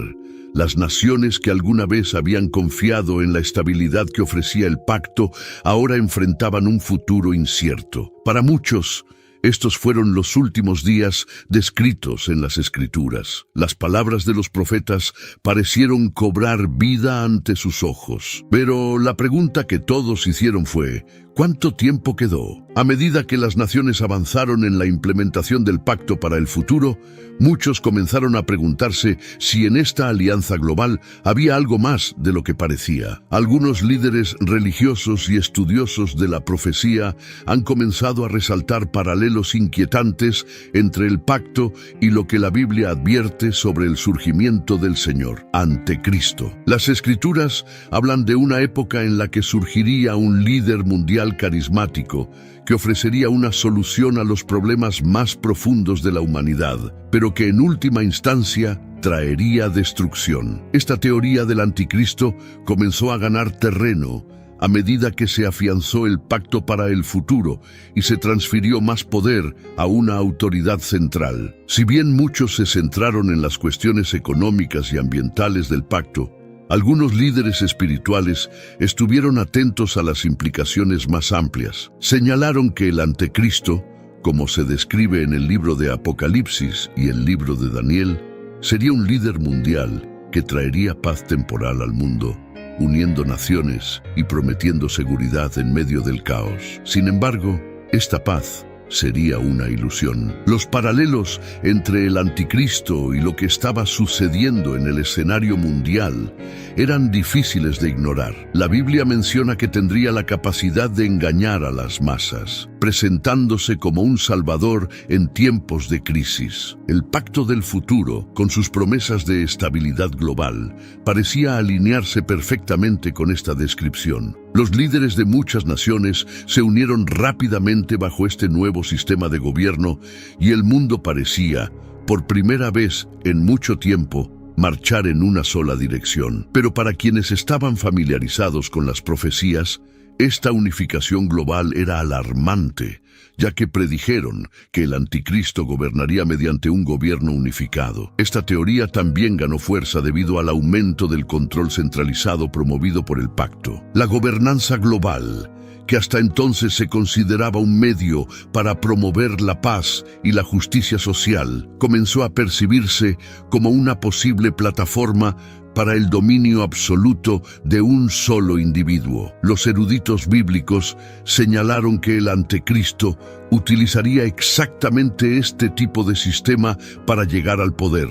Las naciones que alguna vez habían confiado en la estabilidad que ofrecía el pacto, ahora enfrentaban un futuro incierto. Para muchos, estos fueron los últimos días descritos en las Escrituras. Las palabras de los profetas parecieron cobrar vida ante sus ojos. Pero la pregunta que todos hicieron fue: ¿cuánto tiempo quedó? A medida que las naciones avanzaron en la implementación del pacto para el futuro, muchos comenzaron a preguntarse si en esta alianza global había algo más de lo que parecía. Algunos líderes religiosos y estudiosos de la profecía han comenzado a resaltar paralelos inquietantes entre el pacto y lo que la Biblia advierte sobre el surgimiento del Señor, Anticristo. Las Escrituras hablan de una época en la que surgiría un líder mundial carismático que ofrecería una solución a los problemas más profundos de la humanidad, pero que en última instancia traería destrucción. Esta teoría del anticristo comenzó a ganar terreno a medida que se afianzó el pacto para el futuro y se transfirió más poder a una autoridad central. Si bien muchos se centraron en las cuestiones económicas y ambientales del pacto, algunos líderes espirituales estuvieron atentos a las implicaciones más amplias. Señalaron que el anticristo, como se describe en el libro de Apocalipsis y el libro de Daniel, sería un líder mundial que traería paz temporal al mundo, uniendo naciones y prometiendo seguridad en medio del caos. Sin embargo, esta paz sería una ilusión. Los paralelos entre el anticristo y lo que estaba sucediendo en el escenario mundial eran difíciles de ignorar. La Biblia menciona que tendría la capacidad de engañar a las masas, presentándose como un salvador en tiempos de crisis. El pacto del futuro, con sus promesas de estabilidad global, parecía alinearse perfectamente con esta descripción. Los líderes de muchas naciones se unieron rápidamente bajo este nuevo sistema de gobierno y el mundo parecía, por primera vez en mucho tiempo, marchar en una sola dirección. Pero para quienes estaban familiarizados con las profecías, esta unificación global era alarmante, ya que predijeron que el anticristo gobernaría mediante un gobierno unificado. Esta teoría también ganó fuerza debido al aumento del control centralizado promovido por el pacto. La gobernanza global, que hasta entonces se consideraba un medio para promover la paz y la justicia social, comenzó a percibirse como una posible plataforma para el dominio absoluto de un solo individuo. Los eruditos bíblicos señalaron que el anticristo utilizaría exactamente este tipo de sistema para llegar al poder.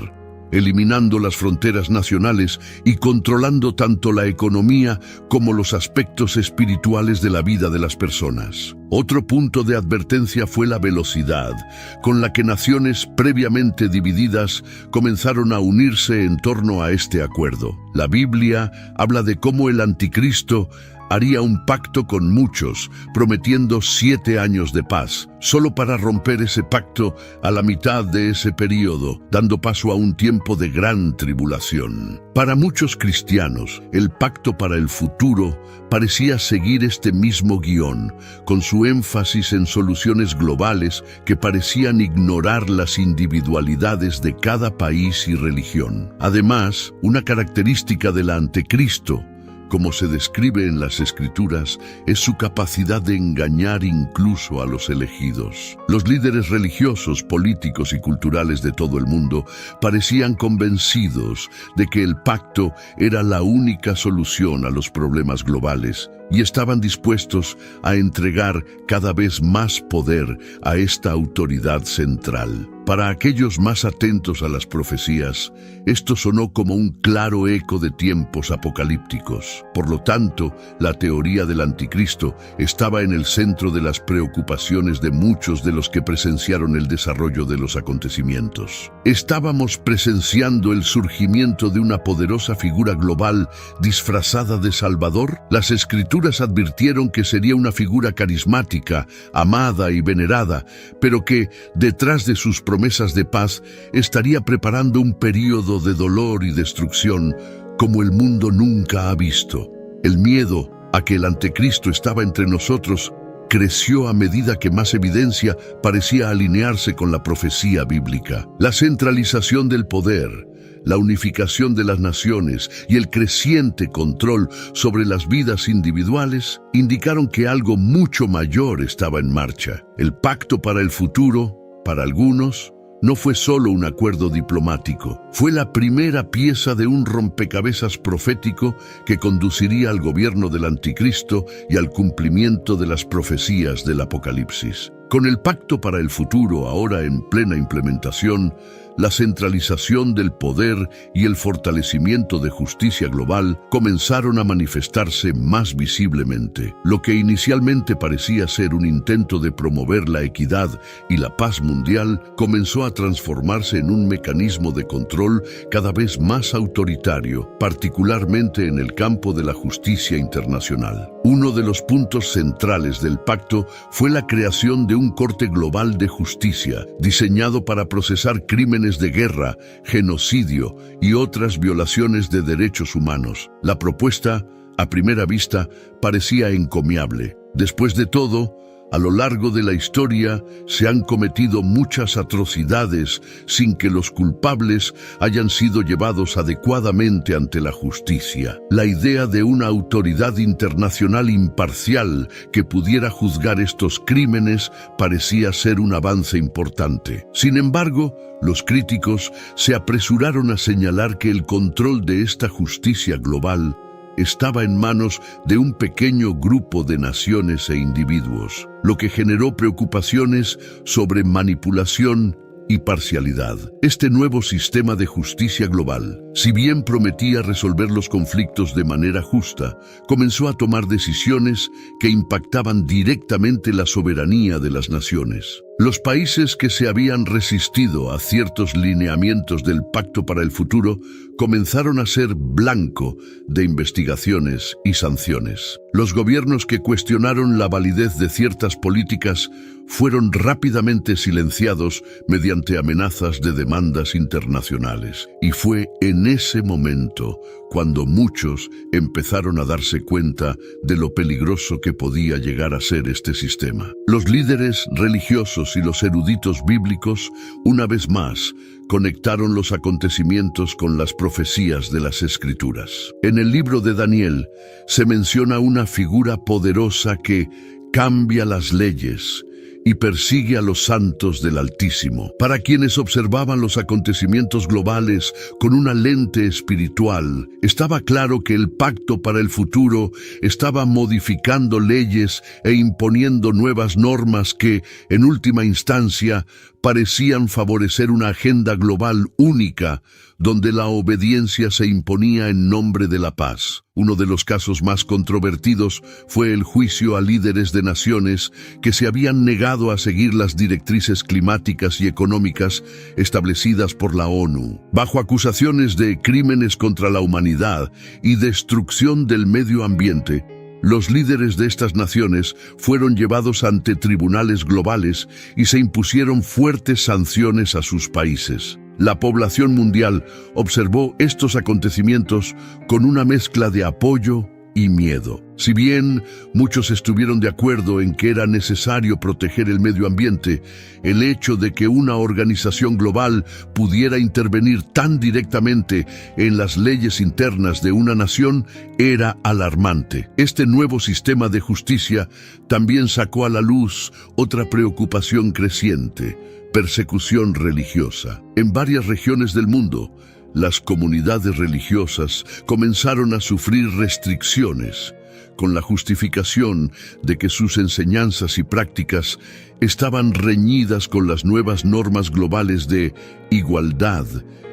eliminando las fronteras nacionales y controlando tanto la economía como los aspectos espirituales de la vida de las personas. Otro punto de advertencia fue la velocidad con la que naciones previamente divididas comenzaron a unirse en torno a este acuerdo. La Biblia habla de cómo el anticristo haría un pacto con muchos, prometiendo 7 años de paz, solo para romper ese pacto a la mitad de ese periodo, dando paso a un tiempo de gran tribulación. Para muchos cristianos, el pacto para el futuro parecía seguir este mismo guión, con su énfasis en soluciones globales que parecían ignorar las individualidades de cada país y religión. Además, una característica del anticristo, como se describe en las Escrituras, es su capacidad de engañar incluso a los elegidos. Los líderes religiosos, políticos y culturales de todo el mundo parecían convencidos de que el pacto era la única solución a los problemas globales y estaban dispuestos a entregar cada vez más poder a esta autoridad central. Para aquellos más atentos a las profecías, esto sonó como un claro eco de tiempos apocalípticos. Por lo tanto, la teoría del anticristo estaba en el centro de las preocupaciones de muchos de los que presenciaron el desarrollo de los acontecimientos. Estábamos presenciando el surgimiento de una poderosa figura global disfrazada de Salvador. Las Escrituras advirtieron que sería una figura carismática, amada y venerada, pero que, detrás de sus promesas de paz, estaría preparando un período de dolor y destrucción como el mundo nunca ha visto. El miedo a que el anticristo estaba entre nosotros creció a medida que más evidencia parecía alinearse con la profecía bíblica. La centralización del poder, la unificación de las naciones y el creciente control sobre las vidas individuales indicaron que algo mucho mayor estaba en marcha. El pacto para el futuro, para algunos, no fue solo un acuerdo diplomático, fue la primera pieza de un rompecabezas profético que conduciría al gobierno del anticristo y al cumplimiento de las profecías del Apocalipsis. Con el pacto para el futuro ahora en plena implementación, la centralización del poder y el fortalecimiento de justicia global comenzaron a manifestarse más visiblemente. Lo que inicialmente parecía ser un intento de promover la equidad y la paz mundial comenzó a transformarse en un mecanismo de control cada vez más autoritario, particularmente en el campo de la justicia internacional. Uno de los puntos centrales del pacto fue la creación de un corte global de justicia, diseñado para procesar crímenes de guerra, genocidio y otras violaciones de derechos humanos. La propuesta, a primera vista, parecía encomiable. Después de todo, a lo largo de la historia se han cometido muchas atrocidades sin que los culpables hayan sido llevados adecuadamente ante la justicia. La idea de una autoridad internacional imparcial que pudiera juzgar estos crímenes parecía ser un avance importante. Sin embargo, los críticos se apresuraron a señalar que el control de esta justicia global estaba en manos de un pequeño grupo de naciones e individuos, lo que generó preocupaciones sobre manipulación y parcialidad. Este nuevo sistema de justicia global, si bien prometía resolver los conflictos de manera justa, comenzó a tomar decisiones que impactaban directamente la soberanía de las naciones. Los países que se habían resistido a ciertos lineamientos del Pacto para el Futuro comenzaron a ser blanco de investigaciones y sanciones. Los gobiernos que cuestionaron la validez de ciertas políticas fueron rápidamente silenciados mediante amenazas de demandas internacionales. Y fue en ese momento cuando muchos empezaron a darse cuenta de lo peligroso que podía llegar a ser este sistema. Los líderes religiosos y los eruditos bíblicos, una vez más, conectaron los acontecimientos con las profecías de las Escrituras. En el libro de Daniel se menciona una figura poderosa que cambia las leyes y persigue a los santos del Altísimo. Para quienes observaban los acontecimientos globales con una lente espiritual, estaba claro que el pacto para el futuro estaba modificando leyes e imponiendo nuevas normas que, en última instancia, parecían favorecer una agenda global única, donde la obediencia se imponía en nombre de la paz. Uno de los casos más controvertidos fue el juicio a líderes de naciones que se habían negado a seguir las directrices climáticas y económicas establecidas por la ONU, bajo acusaciones de crímenes contra la humanidad y destrucción del medio ambiente. Los líderes de estas naciones fueron llevados ante tribunales globales y se impusieron fuertes sanciones a sus países. La población mundial observó estos acontecimientos con una mezcla de apoyo y miedo. Si bien muchos estuvieron de acuerdo en que era necesario proteger el medio ambiente, el hecho de que una organización global pudiera intervenir tan directamente en las leyes internas de una nación era alarmante. Este nuevo sistema de justicia también sacó a la luz otra preocupación creciente: persecución religiosa. En varias regiones del mundo, las comunidades religiosas comenzaron a sufrir restricciones, con la justificación de que sus enseñanzas y prácticas estaban reñidas con las nuevas normas globales de igualdad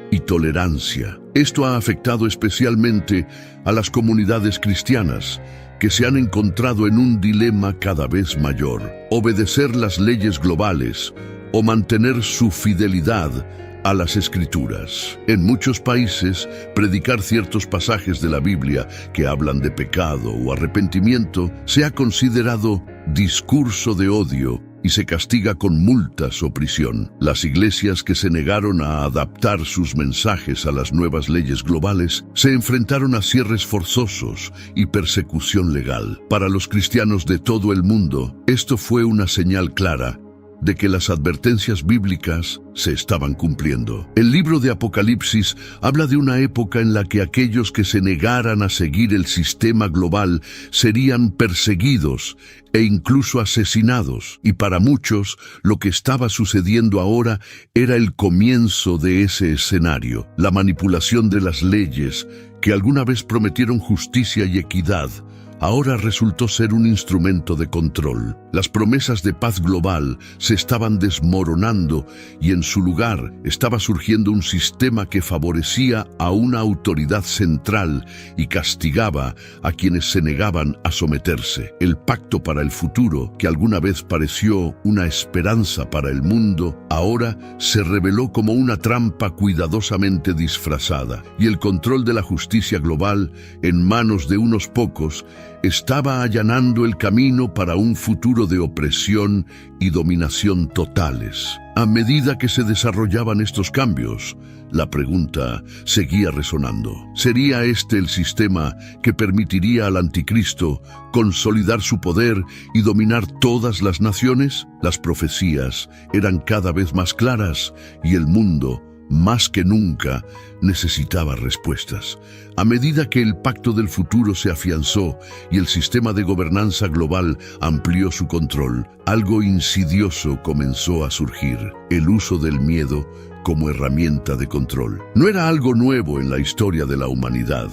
y tolerancia. Esto ha afectado especialmente a las comunidades cristianas, que se han encontrado en un dilema cada vez mayor: obedecer las leyes globales o mantener su fidelidad a las Escrituras. En muchos países, predicar ciertos pasajes de la Biblia que hablan de pecado o arrepentimiento se ha considerado discurso de odio y se castiga con multas o prisión. Las iglesias que se negaron a adaptar sus mensajes a las nuevas leyes globales se enfrentaron a cierres forzosos y persecución legal. Para los cristianos de todo el mundo, esto fue una señal clara de que las advertencias bíblicas se estaban cumpliendo. El libro de Apocalipsis habla de una época en la que aquellos que se negaran a seguir el sistema global serían perseguidos e incluso asesinados. Y para muchos, lo que estaba sucediendo ahora era el comienzo de ese escenario. La manipulación de las leyes, que alguna vez prometieron justicia y equidad, ahora resultó ser un instrumento de control. Las promesas de paz global se estaban desmoronando y en su lugar estaba surgiendo un sistema que favorecía a una autoridad central y castigaba a quienes se negaban a someterse. El pacto para el futuro, que alguna vez pareció una esperanza para el mundo, ahora se reveló como una trampa cuidadosamente disfrazada, y el control de la justicia global en manos de unos pocos estaba allanando el camino para un futuro de opresión y dominación totales. A medida que se desarrollaban estos cambios, la pregunta seguía resonando. ¿Sería este el sistema que permitiría al anticristo consolidar su poder y dominar todas las naciones? Las profecías eran cada vez más claras y el mundo, más que nunca, necesitaba respuestas. A medida que el pacto del futuro se afianzó y el sistema de gobernanza global amplió su control, algo insidioso comenzó a surgir: el uso del miedo como herramienta de control. No era algo nuevo en la historia de la humanidad.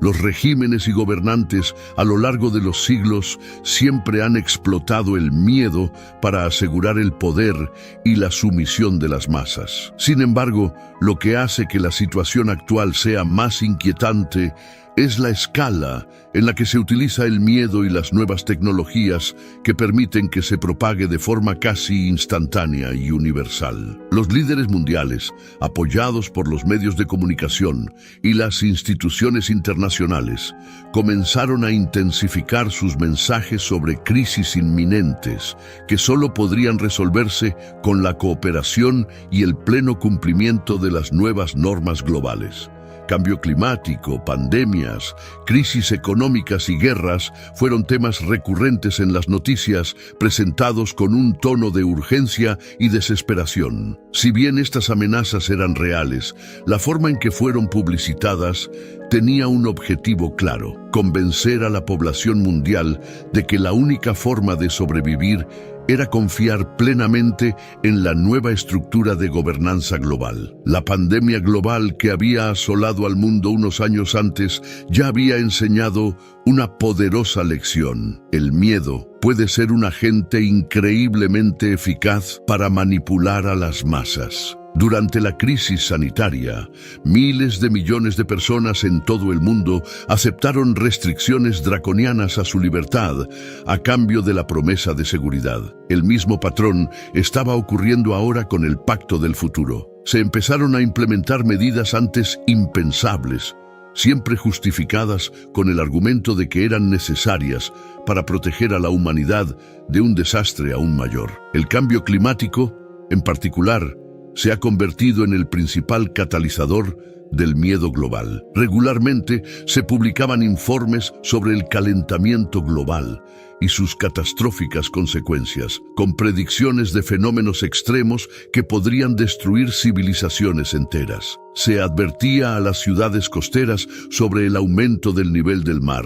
Los regímenes y gobernantes a lo largo de los siglos siempre han explotado el miedo para asegurar el poder y la sumisión de las masas. Sin embargo, lo que hace que la situación actual sea más inquietante es la escala en la que se utiliza el miedo y las nuevas tecnologías que permiten que se propague de forma casi instantánea y universal. Los líderes mundiales, apoyados por los medios de comunicación y las instituciones internacionales, comenzaron a intensificar sus mensajes sobre crisis inminentes que solo podrían resolverse con la cooperación y el pleno cumplimiento de las nuevas normas globales. Cambio climático, pandemias, crisis económicas y guerras fueron temas recurrentes en las noticias, presentados con un tono de urgencia y desesperación. Si bien estas amenazas eran reales, la forma en que fueron publicitadas tenía un objetivo claro: convencer a la población mundial de que la única forma de sobrevivir era confiar plenamente en la nueva estructura de gobernanza global. La pandemia global que había asolado al mundo unos años antes ya había enseñado una poderosa lección. El miedo puede ser un agente increíblemente eficaz para manipular a las masas. Durante la crisis sanitaria, miles de millones de personas en todo el mundo aceptaron restricciones draconianas a su libertad a cambio de la promesa de seguridad. El mismo patrón estaba ocurriendo ahora con el Pacto del Futuro. Se empezaron a implementar medidas antes impensables, siempre justificadas con el argumento de que eran necesarias para proteger a la humanidad de un desastre aún mayor. El cambio climático, en particular, se ha convertido en el principal catalizador del miedo global. Regularmente se publicaban informes sobre el calentamiento global y sus catastróficas consecuencias, con predicciones de fenómenos extremos que podrían destruir civilizaciones enteras. Se advertía a las ciudades costeras sobre el aumento del nivel del mar,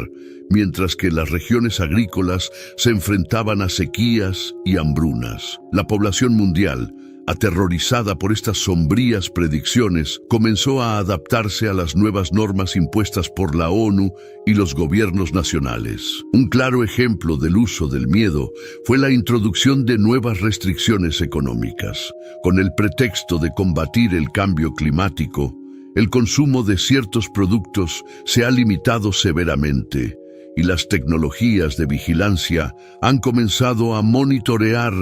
mientras que las regiones agrícolas se enfrentaban a sequías y hambrunas. La población mundial, aterrorizada por estas sombrías predicciones, comenzó a adaptarse a las nuevas normas impuestas por la ONU y los gobiernos nacionales. Un claro ejemplo del uso del miedo fue la introducción de nuevas restricciones económicas. Con el pretexto de combatir el cambio climático, el consumo de ciertos productos se ha limitado severamente, y las tecnologías de vigilancia han comenzado a monitorear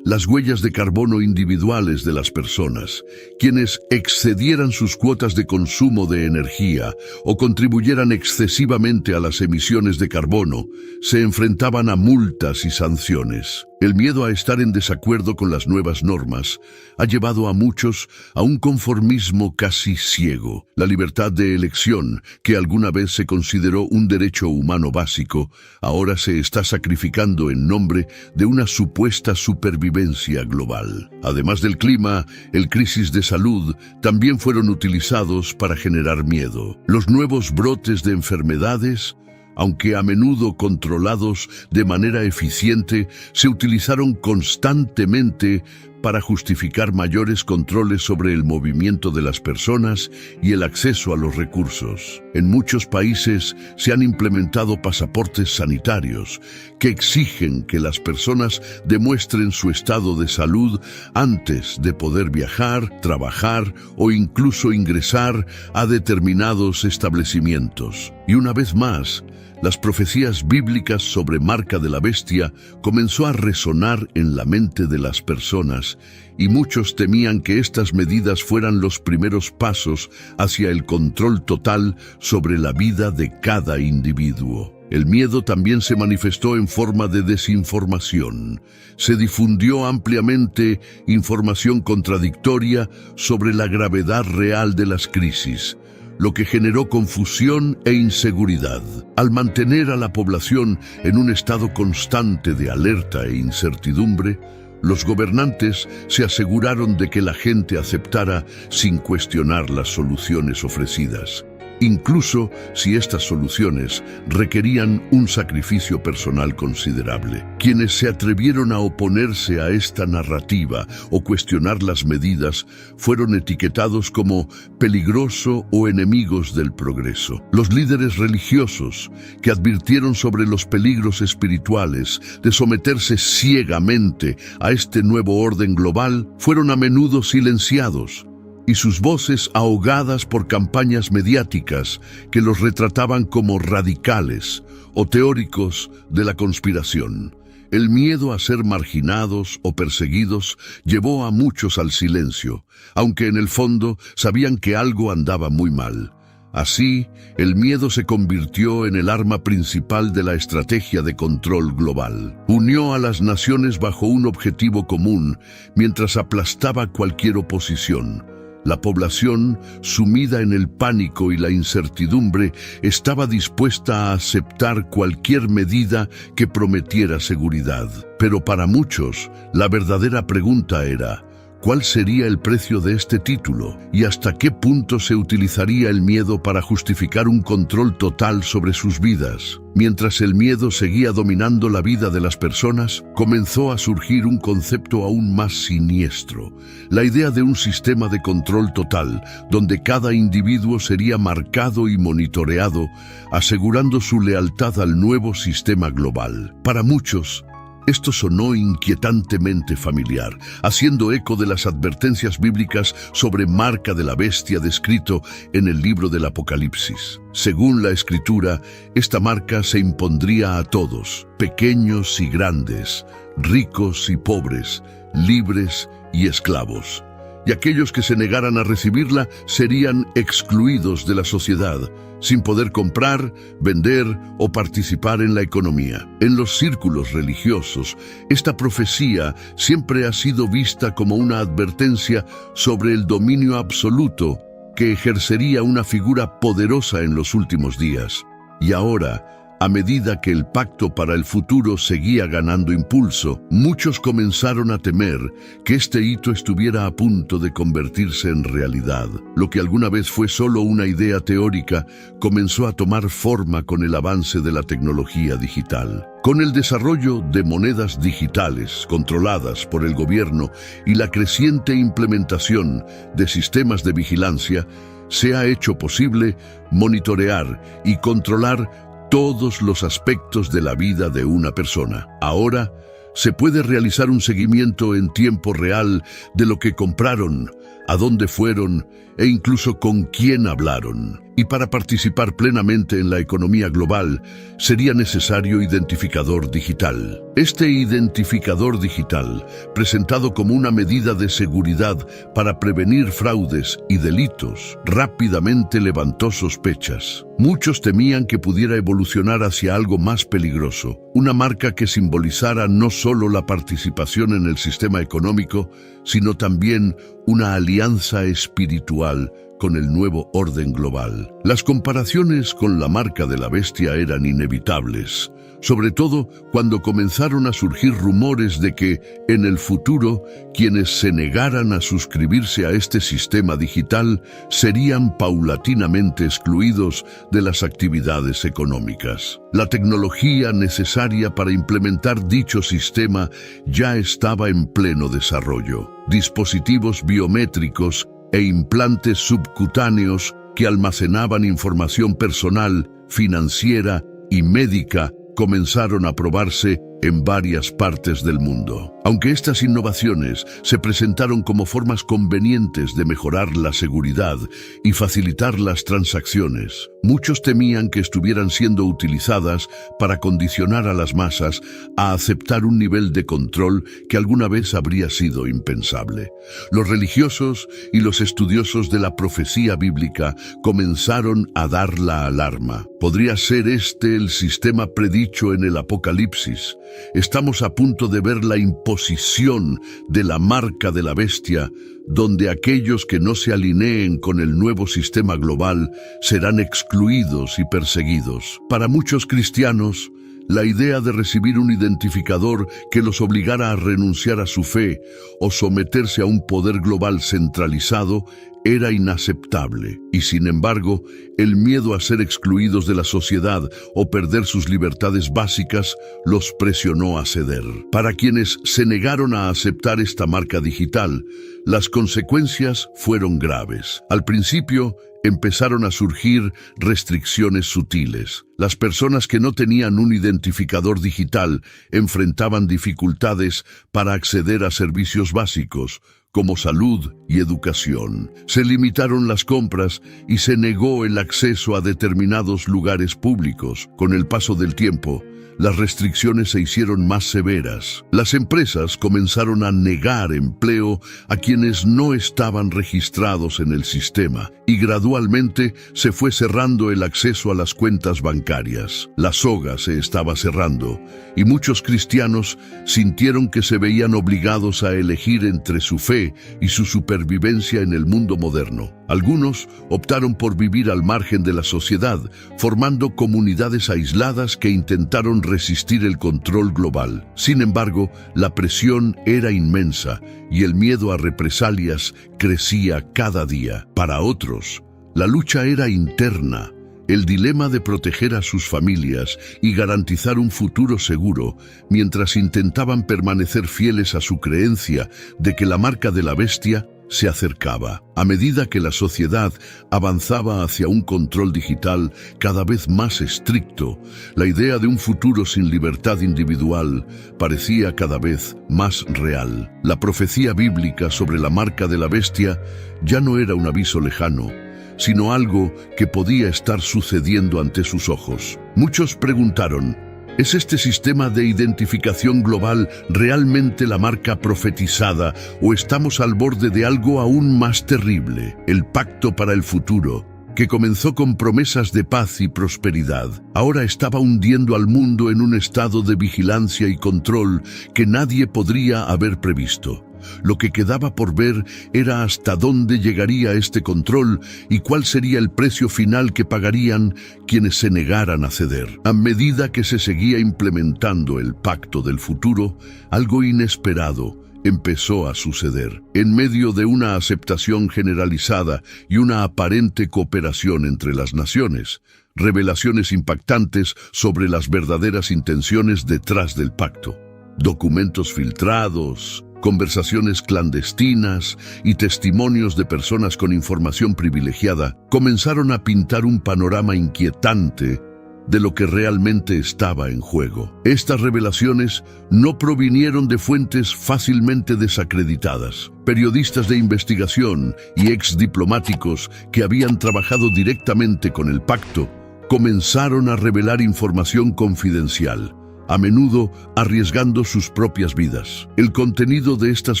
las huellas de carbono individuales de las personas. Quienes excedieran sus cuotas de consumo de energía o contribuyeran excesivamente a las emisiones de carbono se enfrentaban a multas y sanciones. El miedo a estar en desacuerdo con las nuevas normas ha llevado a muchos a un conformismo casi ciego. La libertad de elección, que alguna vez se consideró un derecho humano básico, ahora se está sacrificando en nombre de una supuesta supervivencia global. Además del clima, el crisis de salud también fueron utilizados para generar miedo. Los nuevos brotes de enfermedades, aunque a menudo controlados de manera eficiente, se utilizaron constantemente para justificar mayores controles sobre el movimiento de las personas y el acceso a los recursos. En muchos países se han implementado pasaportes sanitarios que exigen que las personas demuestren su estado de salud antes de poder viajar, trabajar o incluso ingresar a determinados establecimientos. Y una vez más, las profecías bíblicas sobre Marca de la Bestia comenzó a resonar en la mente de las personas, y muchos temían que estas medidas fueran los primeros pasos hacia el control total sobre la vida de cada individuo. El miedo también se manifestó en forma de desinformación. Se difundió ampliamente información contradictoria sobre la gravedad real de las crisis, lo que generó confusión e inseguridad. Al mantener a la población en un estado constante de alerta e incertidumbre, los gobernantes se aseguraron de que la gente aceptara sin cuestionar las soluciones ofrecidas, incluso si estas soluciones requerían un sacrificio personal considerable. Quienes se atrevieron a oponerse a esta narrativa o cuestionar las medidas fueron etiquetados como peligroso o enemigos del progreso. Los líderes religiosos, que advirtieron sobre los peligros espirituales de someterse ciegamente a este nuevo orden global, fueron a menudo silenciados, y sus voces ahogadas por campañas mediáticas que los retrataban como radicales o teóricos de la conspiración. El miedo a ser marginados o perseguidos llevó a muchos al silencio, aunque en el fondo sabían que algo andaba muy mal. Así, el miedo se convirtió en el arma principal de la estrategia de control global. Unió a las naciones bajo un objetivo común mientras aplastaba cualquier oposición. La población, sumida en el pánico y la incertidumbre, estaba dispuesta a aceptar cualquier medida que prometiera seguridad. Pero para muchos, la verdadera pregunta era: ¿Cuál sería el precio de este título? ¿Y hasta qué punto se utilizaría el miedo para justificar un control total sobre sus vidas? Mientras el miedo seguía dominando la vida de las personas, comenzó a surgir un concepto aún más siniestro: la idea de un sistema de control total, donde cada individuo sería marcado y monitoreado, asegurando su lealtad al nuevo sistema global. Para muchos, esto sonó inquietantemente familiar, haciendo eco de las advertencias bíblicas sobre marca de la bestia descrito en el libro del Apocalipsis. Según la Escritura, esta marca se impondría a todos, pequeños y grandes, ricos y pobres, libres y esclavos. Y aquellos que se negaran a recibirla serían excluidos de la sociedad, sin poder comprar, vender o participar en la economía. En los círculos religiosos, esta profecía siempre ha sido vista como una advertencia sobre el dominio absoluto que ejercería una figura poderosa en los últimos días. Y ahora, a medida que el pacto para el futuro seguía ganando impulso, muchos comenzaron a temer que este hito estuviera a punto de convertirse en realidad. Lo que alguna vez fue solo una idea teórica comenzó a tomar forma con el avance de la tecnología digital. Con el desarrollo de monedas digitales controladas por el gobierno y la creciente implementación de sistemas de vigilancia, se ha hecho posible monitorear y controlar todos los aspectos de la vida de una persona. Ahora, se puede realizar un seguimiento en tiempo real de lo que compraron, a dónde fueron e incluso con quién hablaron. Y para participar plenamente en la economía global, sería necesario identificador digital. Este identificador digital, presentado como una medida de seguridad para prevenir fraudes y delitos, rápidamente levantó sospechas. Muchos temían que pudiera evolucionar hacia algo más peligroso, una marca que simbolizara no solo la participación en el sistema económico, sino también una alianza espiritual con el nuevo orden global. Las comparaciones con la marca de la bestia eran inevitables, sobre todo cuando comenzaron a surgir rumores de que, en el futuro, quienes se negaran a suscribirse a este sistema digital serían paulatinamente excluidos de las actividades económicas. La tecnología necesaria para implementar dicho sistema ya estaba en pleno desarrollo. Dispositivos biométricos e implantes subcutáneos que almacenaban información personal, financiera y médica comenzaron a probarse en varias partes del mundo. Aunque estas innovaciones se presentaron como formas convenientes de mejorar la seguridad y facilitar las transacciones, muchos temían que estuvieran siendo utilizadas para condicionar a las masas a aceptar un nivel de control que alguna vez habría sido impensable. Los religiosos y los estudiosos de la profecía bíblica comenzaron a dar la alarma. ¿Podría ser este el sistema predicho en el Apocalipsis? Estamos a punto de ver la imposición de la marca de la bestia, donde aquellos que no se alineen con el nuevo sistema global serán excluidos y perseguidos. Para muchos cristianos, la idea de recibir un identificador que los obligara a renunciar a su fe o someterse a un poder global centralizado era inaceptable, y sin embargo, el miedo a ser excluidos de la sociedad o perder sus libertades básicas los presionó a ceder. Para quienes se negaron a aceptar esta marca digital, las consecuencias fueron graves. Al principio, empezaron a surgir restricciones sutiles. Las personas que no tenían un identificador digital enfrentaban dificultades para acceder a servicios básicos, como salud y educación. Se limitaron las compras y se negó el acceso a determinados lugares públicos. Con el paso del tiempo, las restricciones se hicieron más severas. Las empresas comenzaron a negar empleo a quienes no estaban registrados en el sistema y gradualmente se fue cerrando el acceso a las cuentas bancarias. La soga se estaba cerrando y muchos cristianos sintieron que se veían obligados a elegir entre su fe fe y su supervivencia en el mundo moderno. Algunos optaron por vivir al margen de la sociedad, formando comunidades aisladas que intentaron resistir el control global. Sin embargo, la presión era inmensa y el miedo a represalias crecía cada día. Para otros, la lucha era interna. El dilema de proteger a sus familias y garantizar un futuro seguro, mientras intentaban permanecer fieles a su creencia de que la marca de la bestia se acercaba. A medida que la sociedad avanzaba hacia un control digital cada vez más estricto, la idea de un futuro sin libertad individual parecía cada vez más real. La profecía bíblica sobre la marca de la bestia ya no era un aviso lejano, sino algo que podía estar sucediendo ante sus ojos. Muchos preguntaron, ¿es este sistema de identificación global realmente la marca profetizada o estamos al borde de algo aún más terrible? El pacto para el futuro, que comenzó con promesas de paz y prosperidad, ahora estaba hundiendo al mundo en un estado de vigilancia y control que nadie podría haber previsto. Lo que quedaba por ver era hasta dónde llegaría este control y cuál sería el precio final que pagarían quienes se negaran a ceder. A medida que se seguía implementando el pacto del futuro, algo inesperado empezó a suceder. En medio de una aceptación generalizada y una aparente cooperación entre las naciones, revelaciones impactantes sobre las verdaderas intenciones detrás del pacto. Documentos filtrados, conversaciones clandestinas y testimonios de personas con información privilegiada comenzaron a pintar un panorama inquietante de lo que realmente estaba en juego. Estas revelaciones no provinieron de fuentes fácilmente desacreditadas. Periodistas de investigación y exdiplomáticos que habían trabajado directamente con el pacto comenzaron a revelar información confidencial, a menudo arriesgando sus propias vidas. El contenido de estas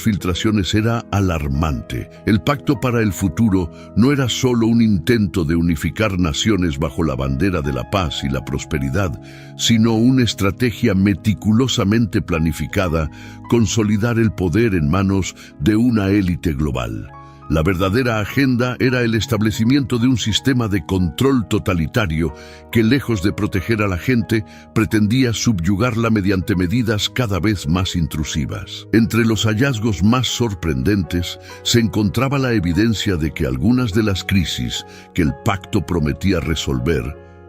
filtraciones era alarmante. El pacto para el futuro no era solo un intento de unificar naciones bajo la bandera de la paz y la prosperidad, sino una estrategia meticulosamente planificada, consolidar el poder en manos de una élite global. La verdadera agenda era el establecimiento de un sistema de control totalitario que, lejos de proteger a la gente, pretendía subyugarla mediante medidas cada vez más intrusivas. Entre los hallazgos más sorprendentes se encontraba la evidencia de que algunas de las crisis que el pacto prometía resolver,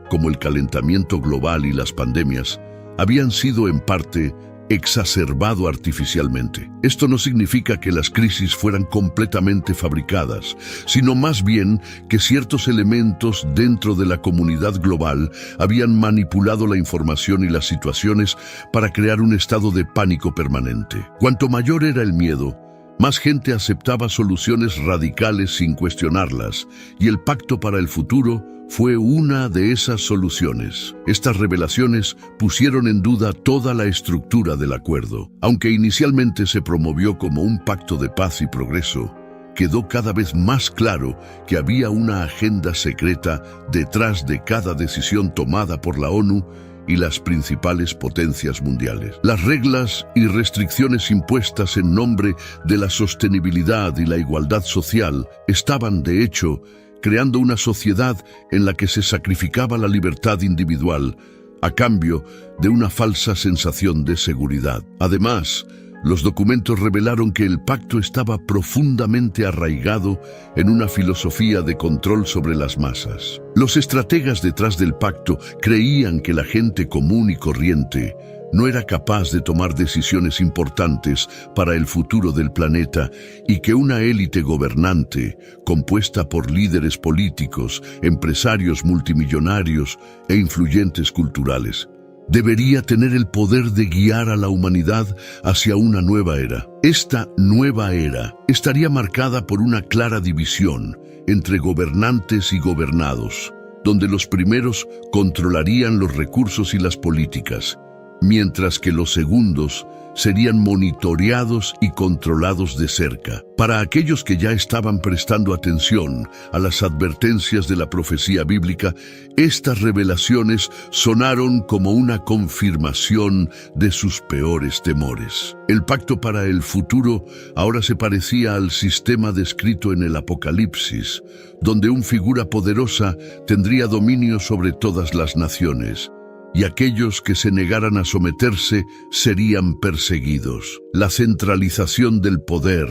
como el calentamiento global y las pandemias, habían sido en parte exacerbado artificialmente. Esto no significa que las crisis fueran completamente fabricadas, sino más bien que ciertos elementos dentro de la comunidad global habían manipulado la información y las situaciones para crear un estado de pánico permanente. Cuanto mayor era el miedo, más gente aceptaba soluciones radicales sin cuestionarlas, y el pacto para el futuro fue una de esas soluciones. Estas revelaciones pusieron en duda toda la estructura del acuerdo. Aunque inicialmente se promovió como un pacto de paz y progreso, quedó cada vez más claro que había una agenda secreta detrás de cada decisión tomada por la ONU y las principales potencias mundiales. Las reglas y restricciones impuestas en nombre de la sostenibilidad y la igualdad social estaban, de hecho, creando una sociedad en la que se sacrificaba la libertad individual a cambio de una falsa sensación de seguridad. Además, los documentos revelaron que el pacto estaba profundamente arraigado en una filosofía de control sobre las masas. Los estrategas detrás del pacto creían que la gente común y corriente no era capaz de tomar decisiones importantes para el futuro del planeta y que una élite gobernante, compuesta por líderes políticos, empresarios multimillonarios e influyentes culturales, debería tener el poder de guiar a la humanidad hacia una nueva era. Esta nueva era estaría marcada por una clara división entre gobernantes y gobernados, donde los primeros controlarían los recursos y las políticas, mientras que los segundos serían monitoreados y controlados de cerca. Para aquellos que ya estaban prestando atención a las advertencias de la profecía bíblica, estas revelaciones sonaron como una confirmación de sus peores temores. El pacto para el futuro ahora se parecía al sistema descrito en el Apocalipsis, donde una figura poderosa tendría dominio sobre todas las naciones, y aquellos que se negaran a someterse serían perseguidos. La centralización del poder,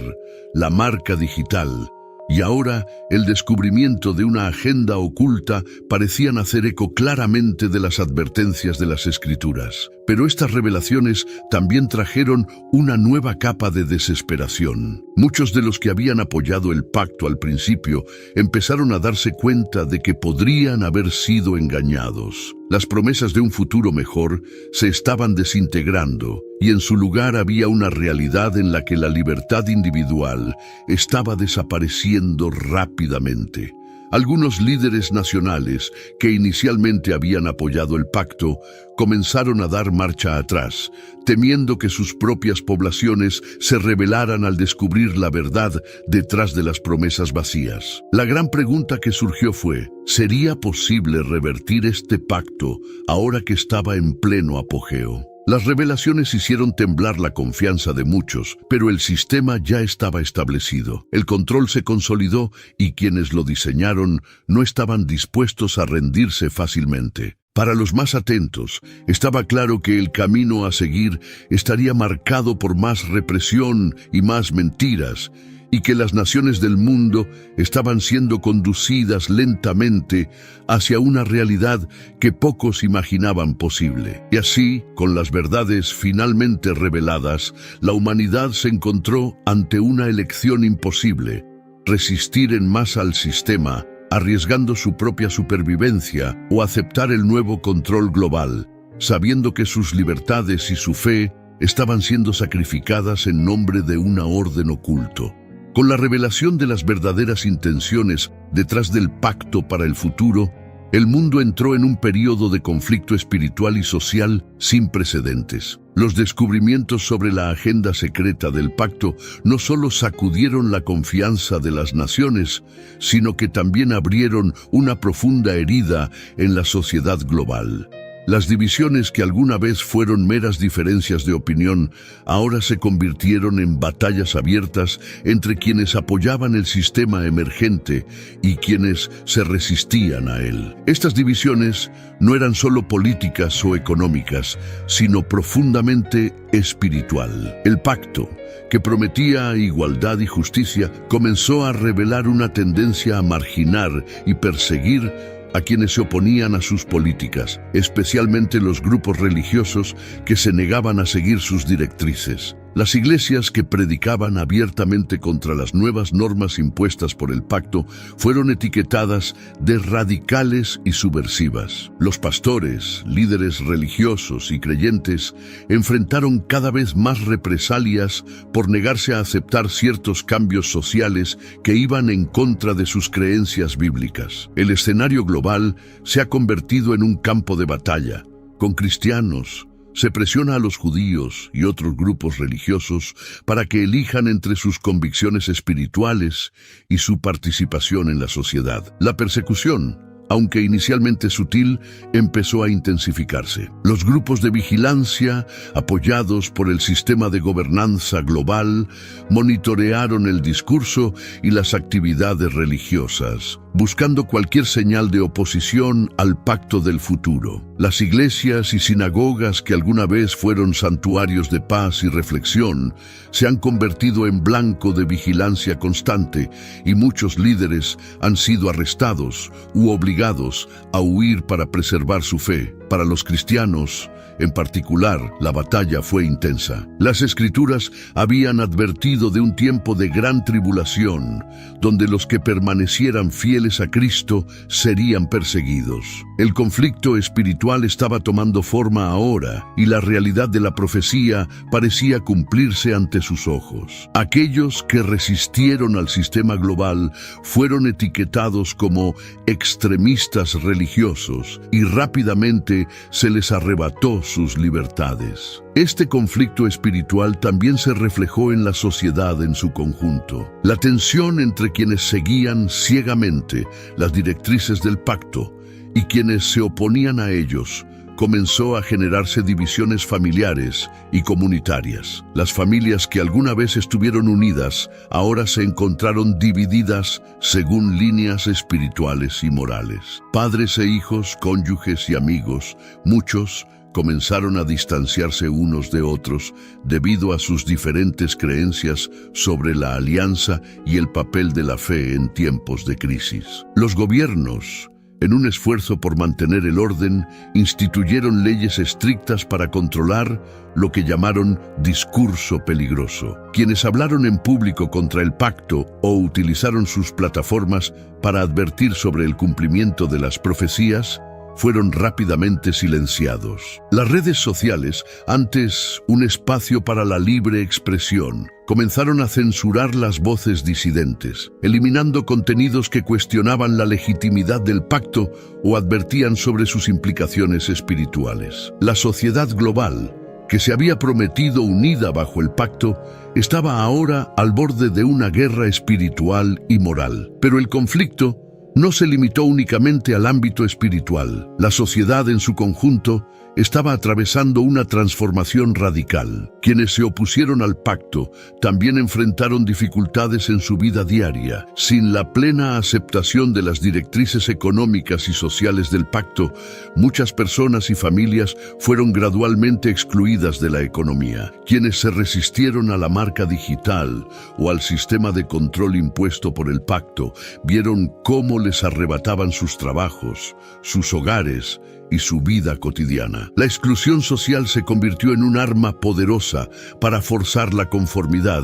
la marca digital y ahora el descubrimiento de una agenda oculta parecían hacer eco claramente de las advertencias de las Escrituras. Pero estas revelaciones también trajeron una nueva capa de desesperación. Muchos de los que habían apoyado el pacto al principio empezaron a darse cuenta de que podrían haber sido engañados. Las promesas de un futuro mejor se estaban desintegrando y en su lugar había una realidad en la que la libertad individual estaba desapareciendo rápidamente. Algunos líderes nacionales que inicialmente habían apoyado el pacto comenzaron a dar marcha atrás, temiendo que sus propias poblaciones se rebelaran al descubrir la verdad detrás de las promesas vacías. La gran pregunta que surgió fue: ¿sería posible revertir este pacto ahora que estaba en pleno apogeo? Las revelaciones hicieron temblar la confianza de muchos, pero el sistema ya estaba establecido. El control se consolidó y quienes lo diseñaron no estaban dispuestos a rendirse fácilmente. Para los más atentos, estaba claro que el camino a seguir estaría marcado por más represión y más mentiras, y que las naciones del mundo estaban siendo conducidas lentamente hacia una realidad que pocos imaginaban posible. Y así, con las verdades finalmente reveladas, la humanidad se encontró ante una elección imposible: resistir en masa al sistema, arriesgando su propia supervivencia, o aceptar el nuevo control global, sabiendo que sus libertades y su fe estaban siendo sacrificadas en nombre de una orden oculto. Con la revelación de las verdaderas intenciones detrás del pacto para el futuro, el mundo entró en un periodo de conflicto espiritual y social sin precedentes. Los descubrimientos sobre la agenda secreta del pacto no solo sacudieron la confianza de las naciones, sino que también abrieron una profunda herida en la sociedad global. Las divisiones que alguna vez fueron meras diferencias de opinión, ahora se convirtieron en batallas abiertas entre quienes apoyaban el sistema emergente y quienes se resistían a él. Estas divisiones no eran solo políticas o económicas, sino profundamente espiritual. El pacto, que prometía igualdad y justicia, comenzó a revelar una tendencia a marginar y perseguir a quienes se oponían a sus políticas, especialmente los grupos religiosos que se negaban a seguir sus directrices. Las iglesias que predicaban abiertamente contra las nuevas normas impuestas por el pacto fueron etiquetadas de radicales y subversivas. Los pastores, líderes religiosos y creyentes enfrentaron cada vez más represalias por negarse a aceptar ciertos cambios sociales que iban en contra de sus creencias bíblicas. El escenario global se ha convertido en un campo de batalla, con cristianos. Se presiona a los judíos y otros grupos religiosos para que elijan entre sus convicciones espirituales y su participación en la sociedad. La persecución, aunque inicialmente sutil, empezó a intensificarse. Los grupos de vigilancia, apoyados por el sistema de gobernanza global, monitorearon el discurso y las actividades religiosas, buscando cualquier señal de oposición al pacto del futuro. Las iglesias y sinagogas que alguna vez fueron santuarios de paz y reflexión se han convertido en blanco de vigilancia constante, y muchos líderes han sido arrestados u obligados a huir para preservar su fe. Para los cristianos, en particular, la batalla fue intensa. Las Escrituras habían advertido de un tiempo de gran tribulación, donde los que permanecieran fieles a Cristo serían perseguidos. El conflicto espiritual estaba tomando forma ahora, y la realidad de la profecía parecía cumplirse ante sus ojos. Aquellos que resistieron al sistema global fueron etiquetados como extremistas religiosos, y rápidamente que se les arrebató sus libertades. Este conflicto espiritual también se reflejó en la sociedad en su conjunto. La tensión entre quienes seguían ciegamente las directrices del pacto y quienes se oponían a ellos comenzó a generarse divisiones familiares y comunitarias. Las familias que alguna vez estuvieron unidas ahora se encontraron divididas según líneas espirituales y morales. Padres e hijos, cónyuges y amigos, muchos comenzaron a distanciarse unos de otros debido a sus diferentes creencias sobre la alianza y el papel de la fe en tiempos de crisis. Los gobiernos, en un esfuerzo por mantener el orden, instituyeron leyes estrictas para controlar lo que llamaron discurso peligroso. Quienes hablaron en público contra el pacto o utilizaron sus plataformas para advertir sobre el cumplimiento de las profecías fueron rápidamente silenciados. Las redes sociales, antes un espacio para la libre expresión, comenzaron a censurar las voces disidentes, eliminando contenidos que cuestionaban la legitimidad del pacto o advertían sobre sus implicaciones espirituales. La sociedad global, que se había prometido unida bajo el pacto, estaba ahora al borde de una guerra espiritual y moral. Pero el conflicto no se limitó únicamente al ámbito espiritual. La sociedad en su conjunto estaba atravesando una transformación radical. Quienes se opusieron al pacto también enfrentaron dificultades en su vida diaria. Sin la plena aceptación de las directrices económicas y sociales del pacto, muchas personas y familias fueron gradualmente excluidas de la economía. Quienes se resistieron a la marca digital o al sistema de control impuesto por el pacto vieron cómo les arrebataban sus trabajos, sus hogares y su vida cotidiana. La exclusión social se convirtió en un arma poderosa para forzar la conformidad,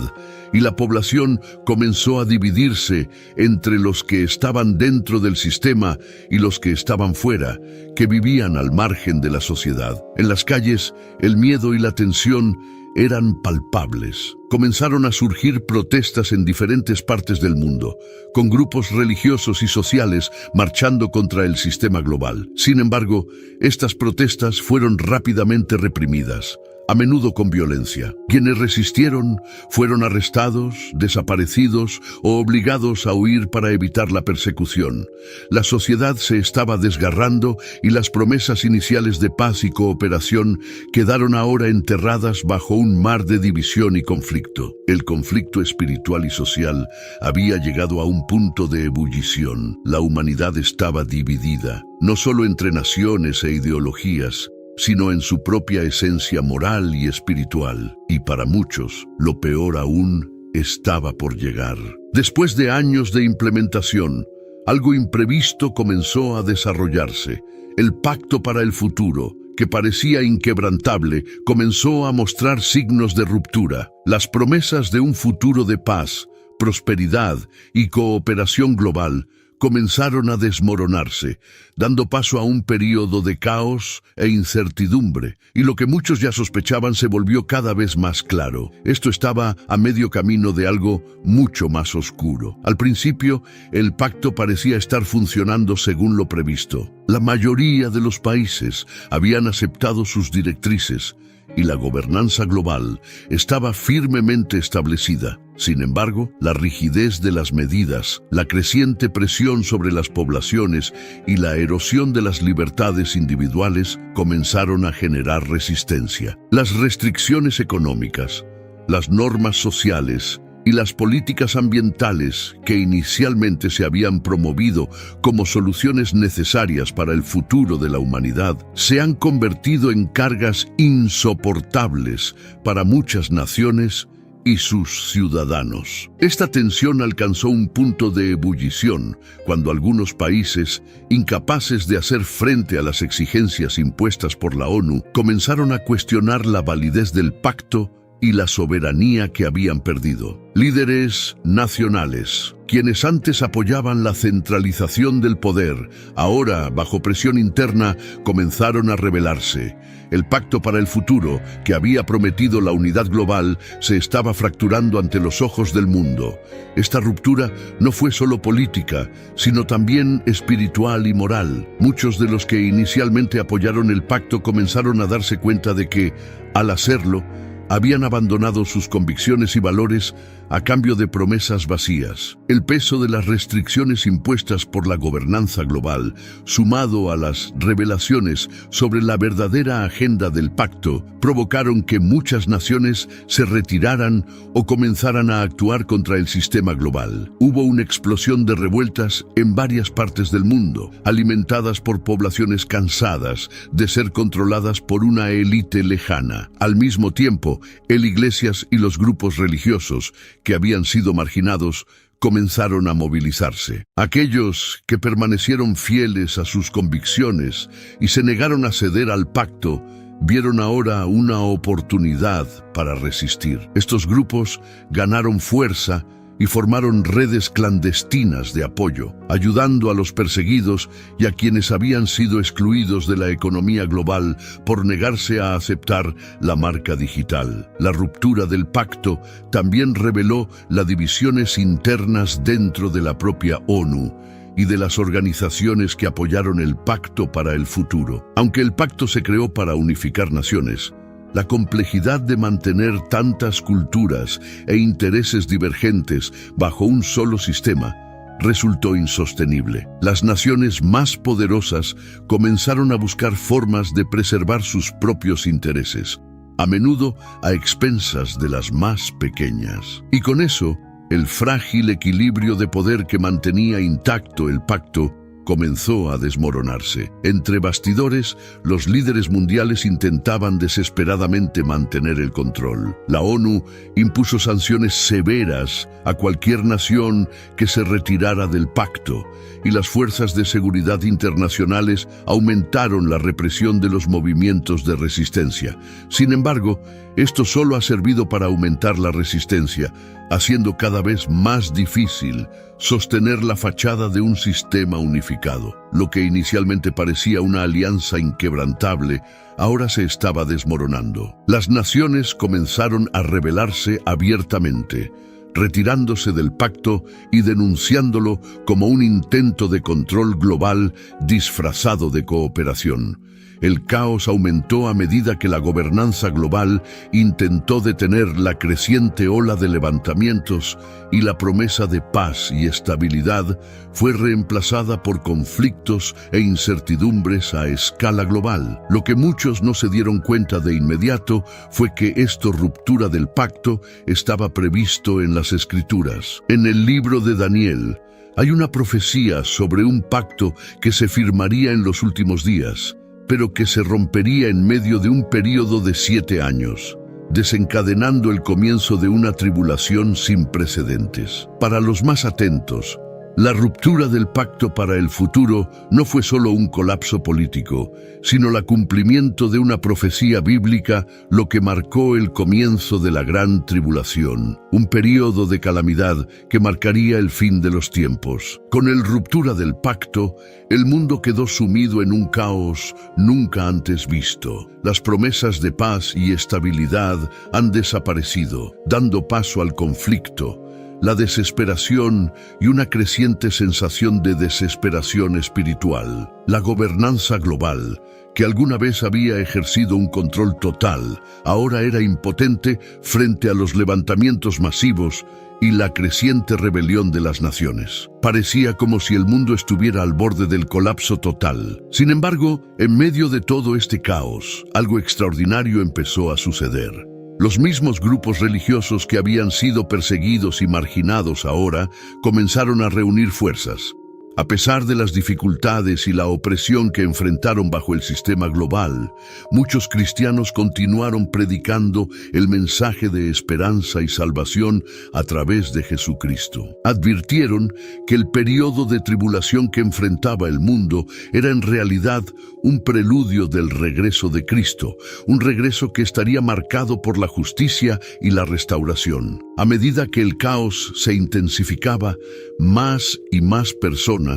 y la población comenzó a dividirse entre los que estaban dentro del sistema y los que estaban fuera, que vivían al margen de la sociedad. En las calles, el miedo y la tensión eran palpables. Comenzaron a surgir protestas en diferentes partes del mundo, con grupos religiosos y sociales marchando contra el sistema global. Sin embargo, estas protestas fueron rápidamente reprimidas, a menudo con violencia. Quienes resistieron fueron arrestados, desaparecidos o obligados a huir para evitar la persecución. La sociedad se estaba desgarrando y las promesas iniciales de paz y cooperación quedaron ahora enterradas bajo un mar de división y conflicto. El conflicto espiritual y social había llegado a un punto de ebullición. La humanidad estaba dividida, no solo entre naciones e ideologías, sino en su propia esencia moral y espiritual. Y para muchos, lo peor aún estaba por llegar. Después de años de implementación, algo imprevisto comenzó a desarrollarse. El pacto para el futuro, que parecía inquebrantable, comenzó a mostrar signos de ruptura. Las promesas de un futuro de paz, prosperidad y cooperación global comenzaron a desmoronarse, dando paso a un período de caos e incertidumbre, y lo que muchos ya sospechaban se volvió cada vez más claro. Esto estaba a medio camino de algo mucho más oscuro. Al principio, el pacto parecía estar funcionando según lo previsto. La mayoría de los países habían aceptado sus directrices, y la gobernanza global estaba firmemente establecida. Sin embargo, la rigidez de las medidas, la creciente presión sobre las poblaciones y la erosión de las libertades individuales comenzaron a generar resistencia. Las restricciones económicas, las normas sociales y las políticas ambientales que inicialmente se habían promovido como soluciones necesarias para el futuro de la humanidad, se han convertido en cargas insoportables para muchas naciones y sus ciudadanos. Esta tensión alcanzó un punto de ebullición cuando algunos países, incapaces de hacer frente a las exigencias impuestas por la ONU, comenzaron a cuestionar la validez del pacto y la soberanía que habían perdido. Líderes nacionales, quienes antes apoyaban la centralización del poder, ahora, bajo presión interna, comenzaron a rebelarse. El pacto para el futuro, que había prometido la unidad global, se estaba fracturando ante los ojos del mundo. Esta ruptura no fue solo política, sino también espiritual y moral. Muchos de los que inicialmente apoyaron el pacto comenzaron a darse cuenta de que, al hacerlo, habían abandonado sus convicciones y valores a cambio de promesas vacías. El peso de las restricciones impuestas por la gobernanza global, sumado a las revelaciones sobre la verdadera agenda del pacto, provocaron que muchas naciones se retiraran o comenzaran a actuar contra el sistema global. Hubo una explosión de revueltas en varias partes del mundo, alimentadas por poblaciones cansadas de ser controladas por una élite lejana. Al mismo tiempo, iglesias y los grupos religiosos que habían sido marginados comenzaron a movilizarse. Aquellos que permanecieron fieles a sus convicciones y se negaron a ceder al pacto vieron ahora una oportunidad para resistir. Estos grupos ganaron fuerza y formaron redes clandestinas de apoyo, ayudando a los perseguidos y a quienes habían sido excluidos de la economía global por negarse a aceptar la marca digital. La ruptura del pacto también reveló las divisiones internas dentro de la propia ONU y de las organizaciones que apoyaron el pacto para el futuro. Aunque el pacto se creó para unificar naciones, la complejidad de mantener tantas culturas e intereses divergentes bajo un solo sistema resultó insostenible. Las naciones más poderosas comenzaron a buscar formas de preservar sus propios intereses, a menudo a expensas de las más pequeñas. Y con eso, el frágil equilibrio de poder que mantenía intacto el pacto comenzó a desmoronarse. Entre bastidores, los líderes mundiales intentaban desesperadamente mantener el control. La ONU impuso sanciones severas a cualquier nación que se retirara del pacto, y las fuerzas de seguridad internacionales aumentaron la represión de los movimientos de resistencia. Sin embargo, esto solo ha servido para aumentar la resistencia, haciendo cada vez más difícil sostener la fachada de un sistema unificado. Lo que inicialmente parecía una alianza inquebrantable, ahora se estaba desmoronando. Las naciones comenzaron a rebelarse abiertamente, retirándose del pacto y denunciándolo como un intento de control global disfrazado de cooperación. El caos aumentó a medida que la gobernanza global intentó detener la creciente ola de levantamientos, y la promesa de paz y estabilidad fue reemplazada por conflictos e incertidumbres a escala global. Lo que muchos no se dieron cuenta de inmediato fue que esta ruptura del pacto estaba previsto en las Escrituras. En el libro de Daniel hay una profecía sobre un pacto que se firmaría en los últimos días, pero que se rompería en medio de un período de 7 años, desencadenando el comienzo de una tribulación sin precedentes. Para los más atentos, la ruptura del pacto para el futuro no fue solo un colapso político, sino el cumplimiento de una profecía bíblica, lo que marcó el comienzo de la gran tribulación, un período de calamidad que marcaría el fin de los tiempos. Con la ruptura del pacto, el mundo quedó sumido en un caos nunca antes visto. Las promesas de paz y estabilidad han desaparecido, dando paso al conflicto, la desesperación y una creciente sensación de desesperación espiritual. La gobernanza global, que alguna vez había ejercido un control total, ahora era impotente frente a los levantamientos masivos y la creciente rebelión de las naciones. Parecía como si el mundo estuviera al borde del colapso total. Sin embargo, en medio de todo este caos, algo extraordinario empezó a suceder. Los mismos grupos religiosos que habían sido perseguidos y marginados ahora comenzaron a reunir fuerzas. A pesar de las dificultades y la opresión que enfrentaron bajo el sistema global, muchos cristianos continuaron predicando el mensaje de esperanza y salvación a través de Jesucristo. Advirtieron que el periodo de tribulación que enfrentaba el mundo era en realidad un preludio del regreso de Cristo, un regreso que estaría marcado por la justicia y la restauración. A medida que el caos se intensificaba, más y más personas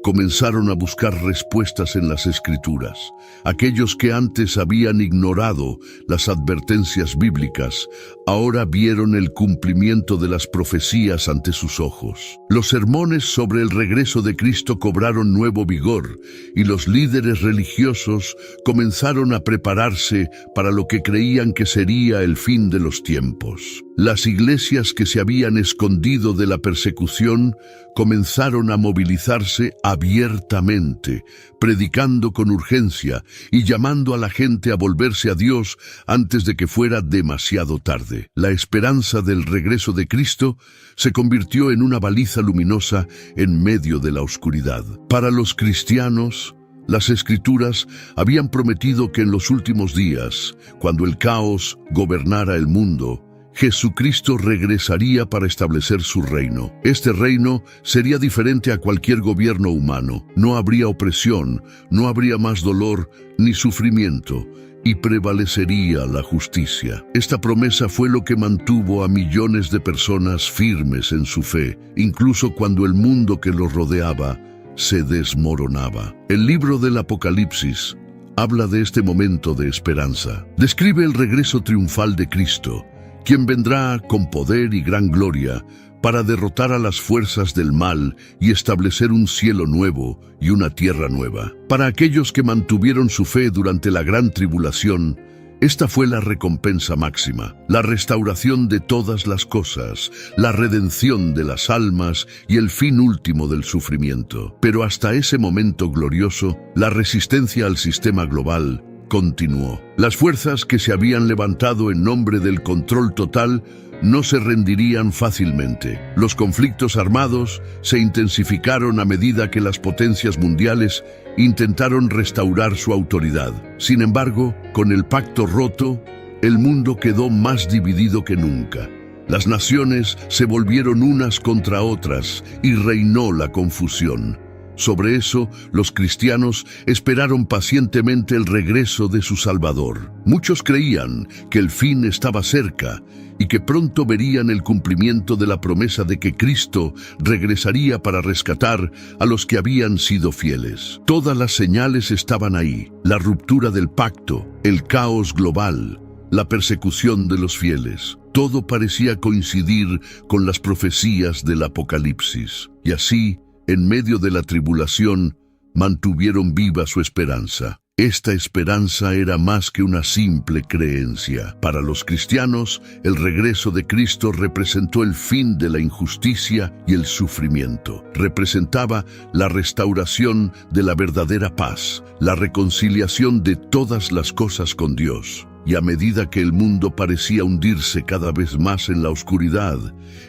comenzaron a buscar respuestas en las Escrituras. Aquellos que antes habían ignorado las advertencias bíblicas, ahora vieron el cumplimiento de las profecías ante sus ojos. Los sermones sobre el regreso de Cristo cobraron nuevo vigor y los líderes religiosos comenzaron a prepararse para lo que creían que sería el fin de los tiempos. Las iglesias que se habían escondido de la persecución comenzaron a movilizarse abiertamente, predicando con urgencia y llamando a la gente a volverse a Dios antes de que fuera demasiado tarde. La esperanza del regreso de Cristo se convirtió en una baliza luminosa en medio de la oscuridad. Para los cristianos, las Escrituras habían prometido que en los últimos días, cuando el caos gobernara el mundo, Jesucristo regresaría para establecer su reino. Este reino sería diferente a cualquier gobierno humano. No habría opresión, no habría más dolor ni sufrimiento, y prevalecería la justicia. Esta promesa fue lo que mantuvo a millones de personas firmes en su fe, incluso cuando el mundo que los rodeaba se desmoronaba. El libro del Apocalipsis habla de este momento de esperanza. Describe el regreso triunfal de Cristo, quien vendrá con poder y gran gloria para derrotar a las fuerzas del mal y establecer un cielo nuevo y una tierra nueva. Para aquellos que mantuvieron su fe durante la gran tribulación, esta fue la recompensa máxima, la restauración de todas las cosas, la redención de las almas y el fin último del sufrimiento. Pero hasta ese momento glorioso, la resistencia al sistema global continuó. Las fuerzas que se habían levantado en nombre del control total no se rendirían fácilmente. Los conflictos armados se intensificaron a medida que las potencias mundiales intentaron restaurar su autoridad. Sin embargo, con el pacto roto, el mundo quedó más dividido que nunca. Las naciones se volvieron unas contra otras y reinó la confusión. Sobre eso, los cristianos esperaron pacientemente el regreso de su Salvador. Muchos creían que el fin estaba cerca y que pronto verían el cumplimiento de la promesa de que Cristo regresaría para rescatar a los que habían sido fieles. Todas las señales estaban ahí: la ruptura del pacto, el caos global, la persecución de los fieles. Todo parecía coincidir con las profecías del Apocalipsis. Y así, en medio de la tribulación, mantuvieron viva su esperanza. Esta esperanza era más que una simple creencia. Para los cristianos, el regreso de Cristo representó el fin de la injusticia y el sufrimiento. Representaba la restauración de la verdadera paz, la reconciliación de todas las cosas con Dios. Y a medida que el mundo parecía hundirse cada vez más en la oscuridad,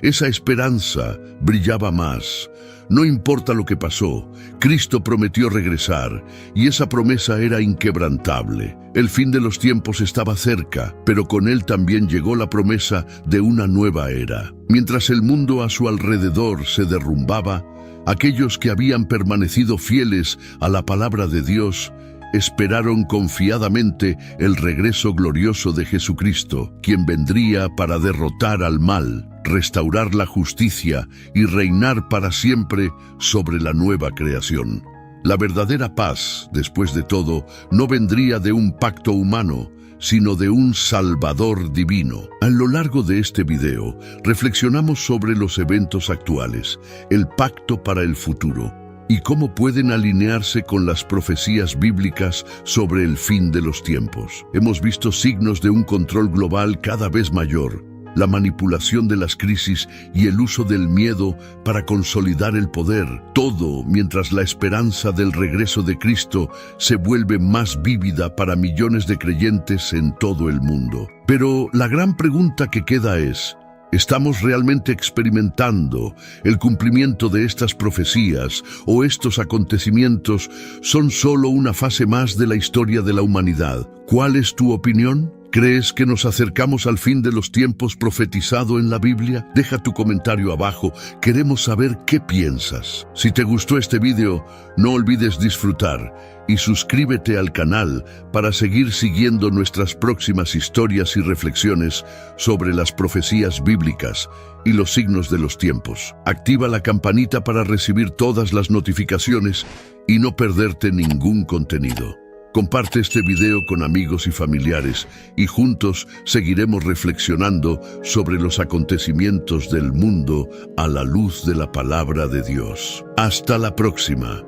esa esperanza brillaba más. No importa lo que pasó, Cristo prometió regresar, y esa promesa era inquebrantable. El fin de los tiempos estaba cerca, pero con él también llegó la promesa de una nueva era. Mientras el mundo a su alrededor se derrumbaba, aquellos que habían permanecido fieles a la palabra de Dios esperaron confiadamente el regreso glorioso de Jesucristo, quien vendría para derrotar al mal, restaurar la justicia y reinar para siempre sobre la nueva creación. La verdadera paz, después de todo, no vendría de un pacto humano, sino de un Salvador divino. A lo largo de este video, reflexionamos sobre los eventos actuales, el pacto para el futuro, y cómo pueden alinearse con las profecías bíblicas sobre el fin de los tiempos. Hemos visto signos de un control global cada vez mayor, la manipulación de las crisis y el uso del miedo para consolidar el poder, todo mientras la esperanza del regreso de Cristo se vuelve más vívida para millones de creyentes en todo el mundo. Pero la gran pregunta que queda es: ¿Estamos realmente experimentando el cumplimiento de estas profecías o estos acontecimientos son solo una fase más de la historia de la humanidad? ¿Cuál es tu opinión? ¿Crees que nos acercamos al fin de los tiempos profetizado en la Biblia? Deja tu comentario abajo, queremos saber qué piensas. Si te gustó este video, no olvides disfrutar y suscríbete al canal para seguir siguiendo nuestras próximas historias y reflexiones sobre las profecías bíblicas y los signos de los tiempos. Activa la campanita para recibir todas las notificaciones y no perderte ningún contenido. Comparte este video con amigos y familiares y juntos seguiremos reflexionando sobre los acontecimientos del mundo a la luz de la palabra de Dios. Hasta la próxima.